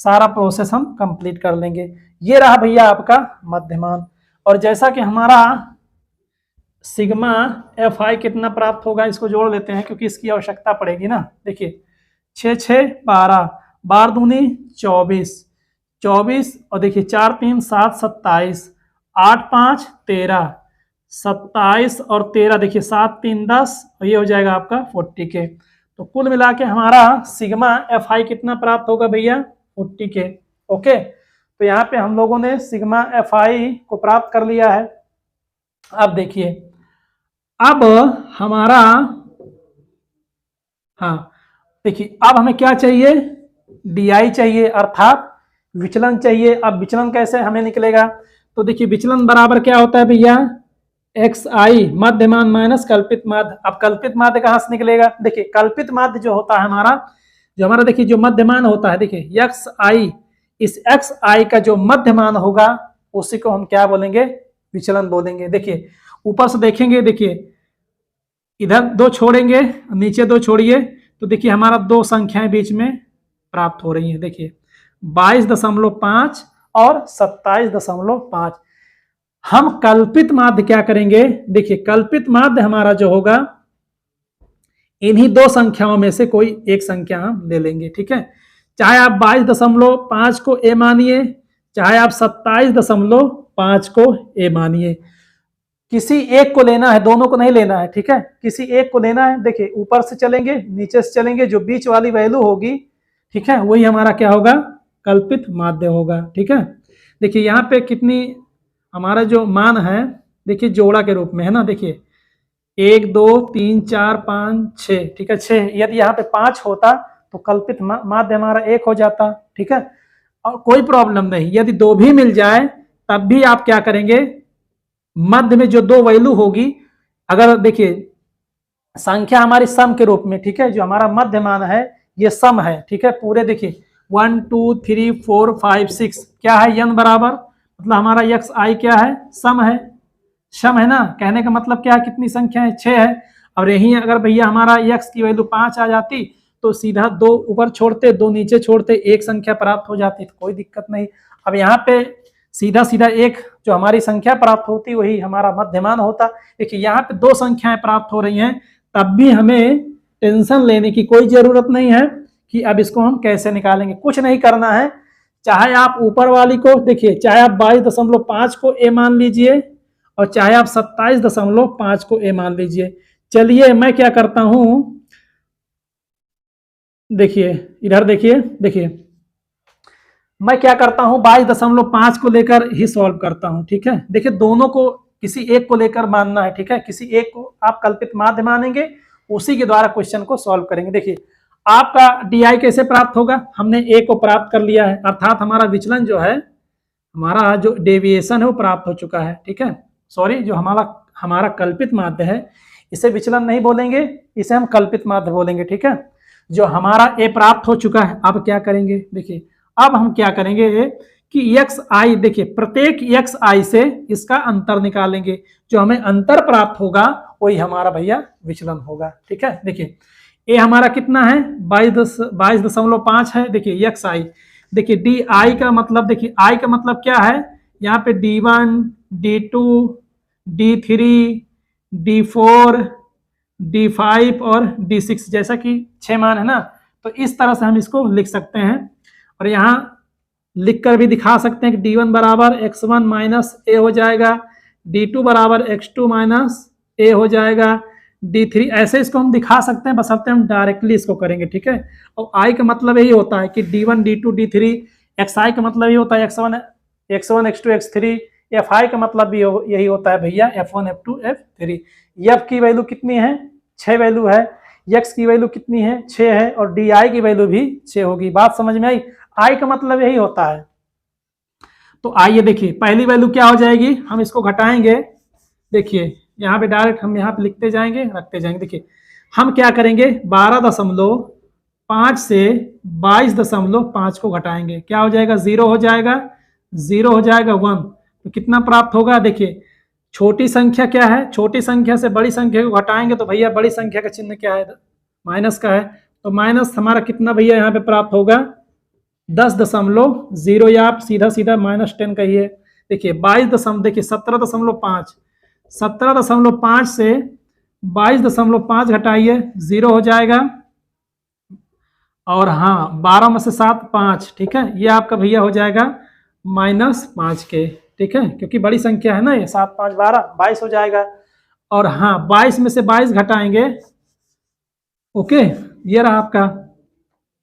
सारा प्रोसेस हम कंप्लीट कर लेंगे। ये रहा भैया आपका मध्यमान। और जैसा कि हमारा सिग्मा FI कितना प्राप्त होगा, इसको जोड़ लेते हैं क्योंकि इसकी आवश्यकता पड़ेगी ना। देखिए 6 6 12, 12 दूनी 24, 24 और देखिए 4 3 7 27, 8 5 13, 27 और 13, देखिए 7 3 10 और ये हो जाएगा आपका 40K। तो कुल मिला के हमारा सिग्मा FI कितना प्राप्त होगा भैया, 40K। ओके, तो यहाँ पे हम लोगों ने सिग्मा FI को प्राप्त कर लिया है। अब देखिए, अब हमारा, हाँ देखिए अब हमें क्या चाहिए, DI चाहिए अर्थात विचलन चाहिए। अब विचलन कैसे हमें निकलेगा, तो देखिए विचलन बराबर क्या होता है भैया, XI मध्यमान माइनस कल्पित माध्य। अब कल्पित माध्य कहाँ से निकलेगा, देखिए कल्पित माध्य जो होता है हमारा, देखिए जो मध्यमान होता है, देखिए XI, इस XI का जो मध्यमान होगा उसी को हम क्या बोलेंगे, विचलन बोलेंगे। देखिए ऊपर से देखेंगे, देखिए इधर 2 छोड़ेंगे, नीचे 2 छोड़िए, तो देखिए हमारा 2 संख्याएं बीच में प्राप्त हो रही हैं। देखिए 22.5 और 27.5। हम कल्पित माध्य क्या करेंगे, देखिए कल्पित माध्य हमारा जो होगा, इन्हीं 2 संख्याओं में से कोई एक संख्या हम ले लेंगे, ठीक है। चाहे आप 22.5 को ए मानिए, चाहे आप 27.5 को ए मानिए, किसी एक को लेना है, दोनों को नहीं लेना है, ठीक है, किसी एक को लेना है। देखिए ऊपर से चलेंगे नीचे से चलेंगे, जो बीच वाली वैल्यू होगी, ठीक है, वही हमारा क्या होगा, कल्पित माध्य होगा, ठीक है। देखिए यहाँ पे कितनी हमारा जो मान है, देखिए जोड़ा के रूप में है ना, देखिए 1 2 3 4 5 6, ठीक है, 6। यदि यहाँ पे 5 होता तो कल्पित माध्य हमारा 1 हो जाता, ठीक है। और कोई प्रॉब्लम नहीं, यदि 2 भी मिल जाए तब भी आप क्या करेंगे, मध्य में जो 2 वैल्यू होगी, अगर देखिए संख्या हमारी सम के रूप में, ठीक है, जो हमारा मध्यमान है ये सम है, ठीक है, पूरे देखिए 1 2 3 4 5 6 क्या है, n बराबर, मतलब हमारा XI क्या है, सम है, सम है ना। कहने का मतलब क्या है, कितनी संख्या है, 6 है। और यही अगर भैया हमारा x की वैल्यू 5 आ जाती तो सीधा 2 ऊपर छोड़ते, 2 नीचे छोड़ते, एक संख्या प्राप्त हो जाती, तो कोई दिक्कत नहीं। अब यहाँ पे सीधा सीधा एक जो हमारी संख्या प्राप्त होती वही हमारा मध्यमान होता। देखिए यहाँ पे 2 संख्याएं प्राप्त हो रही हैं, तब भी हमें टेंशन लेने की कोई जरूरत नहीं है कि अब इसको हम कैसे निकालेंगे, कुछ नहीं करना है। चाहे आप ऊपर वाली को देखिए, चाहे आप 22.5 को ए मान लीजिए और चाहे आप 27.5 को ए मान लीजिए। चलिए मैं क्या करता हूं, देखिए इधर देखिए, देखिए मैं क्या करता हूं 22.5 को लेकर ही सॉल्व करता हूं। ठीक है, देखिए दोनों को किसी एक को लेकर मानना है। ठीक है, किसी एक को आप कल्पित माध्य मानेंगे, उसी के द्वारा क्वेश्चन को सॉल्व करेंगे। देखिए आपका डी आई कैसे प्राप्त होगा, हमने ए को प्राप्त कर लिया है, अर्थात हमारा विचलन जो है, हमारा जो डेविएशन है वो प्राप्त हो चुका है। ठीक है, सॉरी, जो हमारा हमारा कल्पित माध्य है इसे विचलन नहीं बोलेंगे, इसे हम कल्पित माध्य बोलेंगे। ठीक है, जो हमारा ए प्राप्त हो चुका है, अब क्या करेंगे, देखिए अब हम क्या करेंगे कि एक्स आई, देखिए प्रत्येक एक्स आई से इसका अंतर निकालेंगे, जो हमें अंतर प्राप्त होगा वही हमारा भैया विचलन होगा। ठीक है, देखिए ए हमारा कितना है 22.5 है। देखिए एक्स आई, देखिए डी आई का मतलब, देखिए आई का मतलब क्या है, यहाँ पे D1 D2 D3 D4 D5 और D6, जैसा कि 6 मान है ना, तो इस तरह से हम इसको लिख सकते हैं। और यहाँ लिखकर भी दिखा सकते हैं कि D1 बराबर x1 माइनस ए हो जाएगा, D2 बराबर x2 माइनस ए हो जाएगा, D3, ऐसे इसको हम दिखा सकते हैं, बशर्ते हम डायरेक्टली इसको करेंगे। ठीक है, और I का मतलब यही होता है कि D1 D2 D3, XI का मतलब यही होता है x1 x2 x3, FI का मतलब भी यही होता है भैया F1 F2 F3। F की वैल्यू कितनी है, 6 वैल्यू है, X की वैल्यू कितनी है, 6 है, और DI की वैल्यू भी 6 होगी। बात समझ में आई, I का मतलब यही होता है। तो आइए देखिए पहली वैल्यू क्या हो जाएगी, हम इसको घटाएंगे। देखिए यहाँ पे डायरेक्ट हम यहाँ पे लिखते जाएंगे, रखते जाएंगे। देखिए हम क्या करेंगे, 12.5 से 22.5 को घटाएंगे, क्या हो जाएगा, 0 हो जाएगा, 0 हो जाएगा 1, तो कितना प्राप्त होगा। देखिए छोटी संख्या क्या है, छोटी संख्या से बड़ी संख्या को घटाएंगे तो भैया बड़ी संख्या का चिन्ह क्या है, माइनस का है, तो माइनस हमारा कितना भैया यहाँ पे प्राप्त होगा 10.0, या आप सीधा सीधा -10 कहिए। देखिए 22 देखिए 17.5, 17.5 से 22.5 घटाइए, 0 हो जाएगा, और हाँ 12 में से 7 5। ठीक है, ये आपका भैया हो जाएगा -5 के। ठीक है, क्योंकि बड़ी संख्या है ना ये, 7 5 12 22 हो जाएगा। और हाँ 22 में से 22 घटाएंगे, ओके, ये रहा आपका।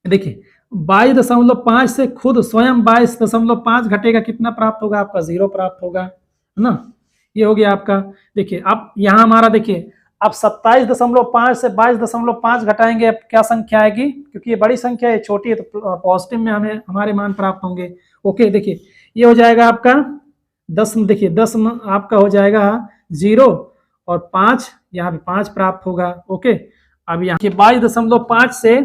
देखिए 22.5 से खुद स्वयं 22.5 घटेगा, कितना प्राप्त होगा आपका, 0 प्राप्त होगा, है ना, ये हो गया आपका। देखिए अब यहाँ हमारा देखिए, अब 27.5 से 22.5 घटाएंगे, अब क्या संख्या आएगी, क्योंकि ये बड़ी संख्या है, छोटी है, तो पॉजिटिव में हमें हमारे मान प्राप्त होंगे। ओके, देखिए ये हो जाएगा आपका 10, देखिए 10 आपका हो जाएगा 0, और 5 यहाँ पे 5 प्राप्त होगा। ओके, अब यहाँ 22.5 से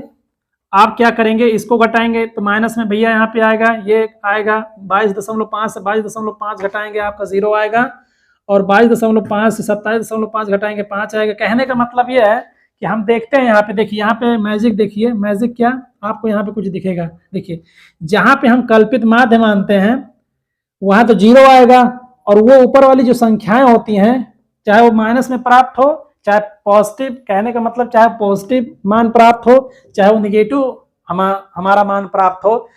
आप क्या करेंगे, इसको घटाएंगे तो माइनस में भैया यहाँ पे आएगा, ये आएगा 22.5 से 22.5 घटाएंगे, आपका 0 आएगा, और 22.5 से 27.5 घटाएंगे 5 आएगा। कहने का मतलब ये है कि हम देखते हैं यहाँ पे, देखिए यहाँ पे मैजिक, देखिए मैजिक क्या, आपको यहाँ पे कुछ दिखेगा। देखिए जहाँ पे हम कल्पित माध्य मानते हैं वहां तो 0 आएगा, और वो ऊपर वाली जो संख्याएं होती हैं, चाहे वो माइनस में प्राप्त हो चाहे पॉजिटिव, कहने का मतलब चाहे पॉजिटिव मान प्राप्त हो चाहे वो निगेटिव हमारा मान प्राप्त हो,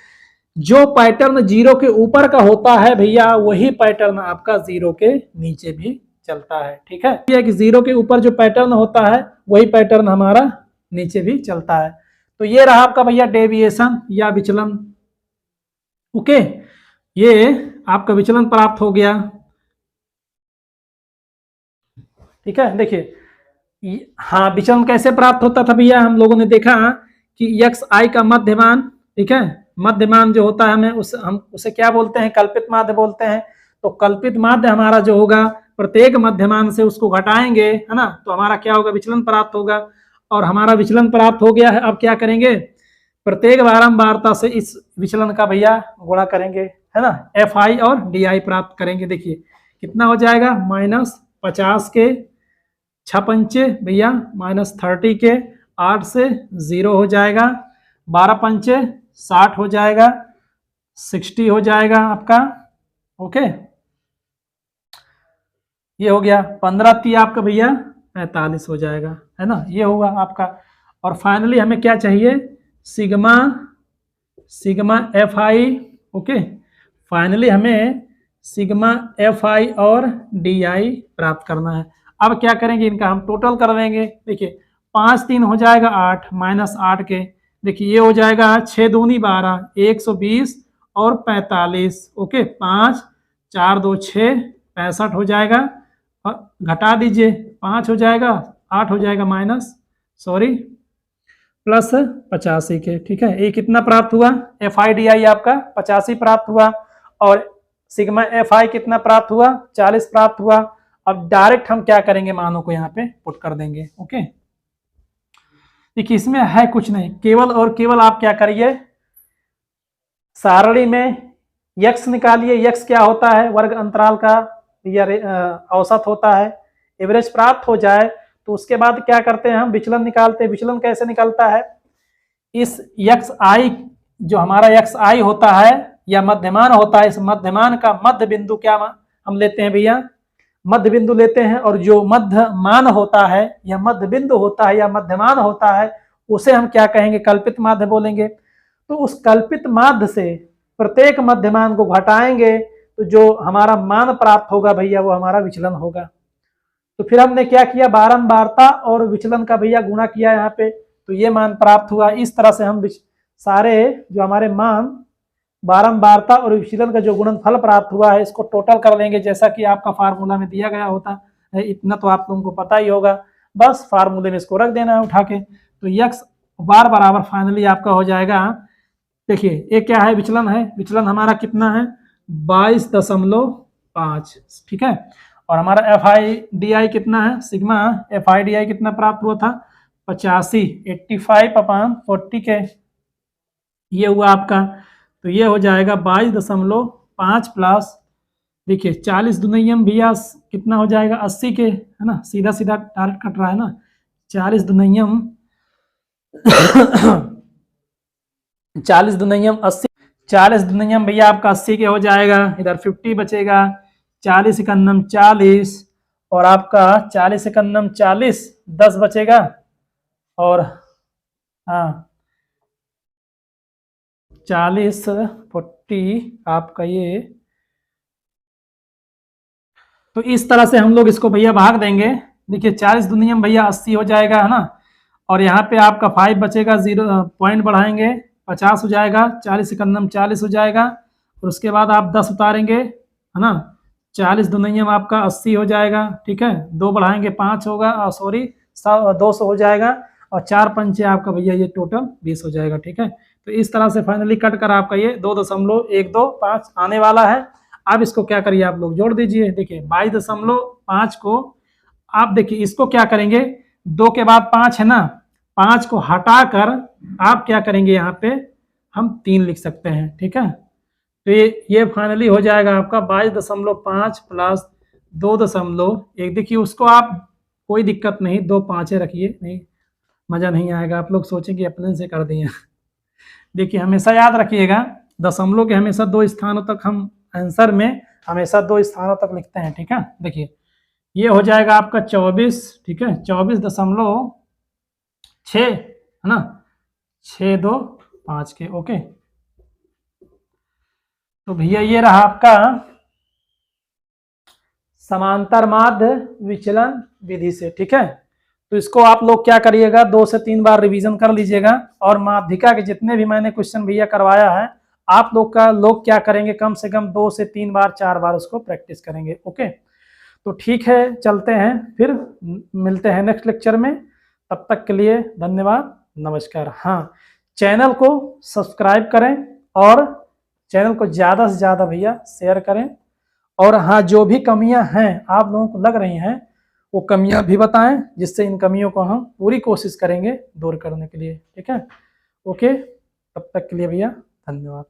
जो पैटर्न 0 के ऊपर का होता है भैया वही पैटर्न आपका 0 के नीचे भी चलता है। ठीक है, कि 0 के ऊपर जो पैटर्न होता है वही पैटर्न हमारा नीचे भी चलता है। तो ये रहा आपका भैया डेविएशन या विचलन। ओके, ये आपका विचलन प्राप्त हो गया। ठीक है, देखिए हाँ विचलन कैसे प्राप्त होता था भैया, हम लोगों ने देखा कि एक्स आई का मध्यमान, ठीक है, मध्यमान जो होता है हम उसे क्या बोलते हैं, कल्पित माध्य बोलते हैं। तो कल्पित माध्य हमारा जो होगा, प्रत्येक मध्यमान से उसको घटाएंगे, है ना, तो हमारा क्या होगा, विचलन प्राप्त होगा। और हमारा विचलन प्राप्त हो गया है, अब क्या करेंगे, प्रत्येक बारंबारता से इस विचलन का भैया गुणा करेंगे, है ना, एफ आई और डी आई प्राप्त करेंगे। देखिए कितना हो जाएगा, -50 के 6 पंचे भैया -30 के 8 से 0 हो जाएगा, 12 पंचे 60 हो जाएगा, 60 हो जाएगा आपका। ओके, ये हो गया, 15 ती आपका भैया 45 हो जाएगा, है ना, ये होगा आपका। और फाइनली हमें क्या चाहिए, sigma F I, okay. Finally हमें सिग्मा एफ आई और डी आई प्राप्त करना है। अब क्या करेंगे, इनका हम टोटल कर देंगे। देखिए 5 3 हो जाएगा 8 माइनस 8 के, देखिए ये हो जाएगा 6 दूनी 12 120 और 45। ओके 5 4 2 6 65 हो जाएगा, और घटा दीजिए 5 हो जाएगा 8 हो जाएगा माइनस सॉरी प्लस 85 के। ठीक है, ये कितना प्राप्त हुआ, एफ आई डी आई आपका 85 प्राप्त हुआ, और सिग्मा एफ आई कितना प्राप्त हुआ, 40 प्राप्त हुआ। अब डायरेक्ट हम क्या करेंगे, मानों को यहाँ पे पुट कर देंगे। ओके, देखिए इसमें है कुछ नहीं, केवल और केवल आप क्या करिए, सारणी में यक्स निकालिए। यक्स क्या होता है, वर्ग अंतराल का या औसत होता है। एवरेज प्राप्त हो जाए तो उसके बाद क्या करते हैं, हम विचलन निकालते हैं। विचलन कैसे निकलता है, इस यक्स आई जो हमारा यक्स आई होता है या मध्यमान होता है, इस मध्यमान का मध्य बिंदु क्या हम लेते हैं भैया, मध्य बिंदु लेते हैं, और जो मध्यमान होता है या मध्य बिंदु होता है या मध्यमान होता है उसे हम क्या कहेंगे, कल्पित माध्य बोलेंगे। तो उस कल्पित माध्य से प्रत्येक मध्यमान को घटाएंगे तो जो हमारा मान प्राप्त होगा भैया वो हमारा विचलन होगा। तो फिर हमने क्या किया, बारंबारता और विचलन का भैया गुणा किया यहाँ पे, तो ये मान प्राप्त हुआ। इस तरह से हम सारे जो हमारे मान बारंबारता और विचलन का जो गुणनफल प्राप्त हुआ है इसको टोटल कर लेंगे, जैसा कि आपका फार्मूला में दिया गया होता है। इतना तो आप लोगों को पता ही होगा, बस फार्मूले में इसको रख देना है उठा के। तो यक्स बार बराबर फाइनली आपका हो जाएगा, देखिए ये क्या है, विचलन है। विचलन हमारा कितना है, 22.5। ठीक है, और हमारा एफ आई डी आई कितना है, sigma F I D I कितना प्राप्त हुआ था, 85 85/40 के, ये हुआ आपका। तो ये हो जाएगा 22.5 प्लस, देखिए 40 दुनियम भैया कितना हो जाएगा, 80 के, है ना, सीधा सीधा डायरेक्ट कट रहा है ना, 40 दुनियम 40 दुनियम 80, 40 दुनियम भैया आपका 80 के हो जाएगा, इधर 50 बचेगा, 40 एकन्नम 40, और आपका 40 एकन्नम 40 10 बचेगा, और हाँ 40 40 आपका ये। तो इस तरह से हम लोग इसको भैया भाग देंगे। देखिए 40 दुनियम भैया 80 हो जाएगा, है ना, और यहाँ पे आपका 5 बचेगा, 0 पॉइंट बढ़ाएंगे 50 हो जाएगा, 40 एकन्नम 40 हो जाएगा, और उसके बाद आप 10 उतारेंगे, है ना, 40 दुनियम आपका 80 हो जाएगा। ठीक है, 2 बढ़ाएंगे 5 होगा, सॉरी 200 हो जाएगा, और 4 पंचे आपका भैया ये टोटल 20 हो जाएगा। ठीक है, तो इस तरह से फाइनली कट कर आपका ये 2.125 आने वाला है। अब इसको क्या करिए, आप लोग जोड़ दीजिए। देखिए 22.5 को आप देखिए इसको क्या करेंगे, 2 के बाद 5 है ना, 5 को हटा कर आप क्या करेंगे, यहाँ पे हम 3 लिख सकते हैं। ठीक है, तो ये फाइनली हो जाएगा आपका 22.5 प्लस 2.1। देखिए उसको आप कोई दिक्कत नहीं, 2 पाँचे रखिए, नहीं मजा नहीं आएगा, आप लोग सोचेंगे अपने से कर दिए। देखिए हमेशा याद रखिएगा, दशमलव के हमेशा 2 स्थानों तक हम आंसर में हमेशा 2 स्थानों तक लिखते हैं। ठीक है, देखिए ये हो जाएगा आपका 24। ठीक है, 24.6 है ना, 625 के। ओके, तो भैया ये रहा आपका समांतर माध्य विचलन विधि से। ठीक है, तो इसको आप लोग क्या करिएगा, 2 से 3 बार रिवीजन कर लीजिएगा, और माध्यिका के जितने भी मैंने क्वेश्चन भैया करवाया है आप लोग क्या करेंगे, कम से कम 2 से 3 बार 4 बार उसको प्रैक्टिस करेंगे। ओके, तो ठीक है, चलते हैं, फिर मिलते हैं नेक्स्ट लेक्चर में। तब तक के लिए धन्यवाद, नमस्कार। हाँ, चैनल को सब्सक्राइब करें और चैनल को ज़्यादा से ज़्यादा भैया शेयर करें, और हाँ जो भी कमियां हैं आप लोगों को लग रही हैं वो कमियां भी बताएं, जिससे इन कमियों को हम पूरी कोशिश करेंगे दूर करने के लिए। ठीक है, ओके, तब तक के लिए भैया धन्यवाद।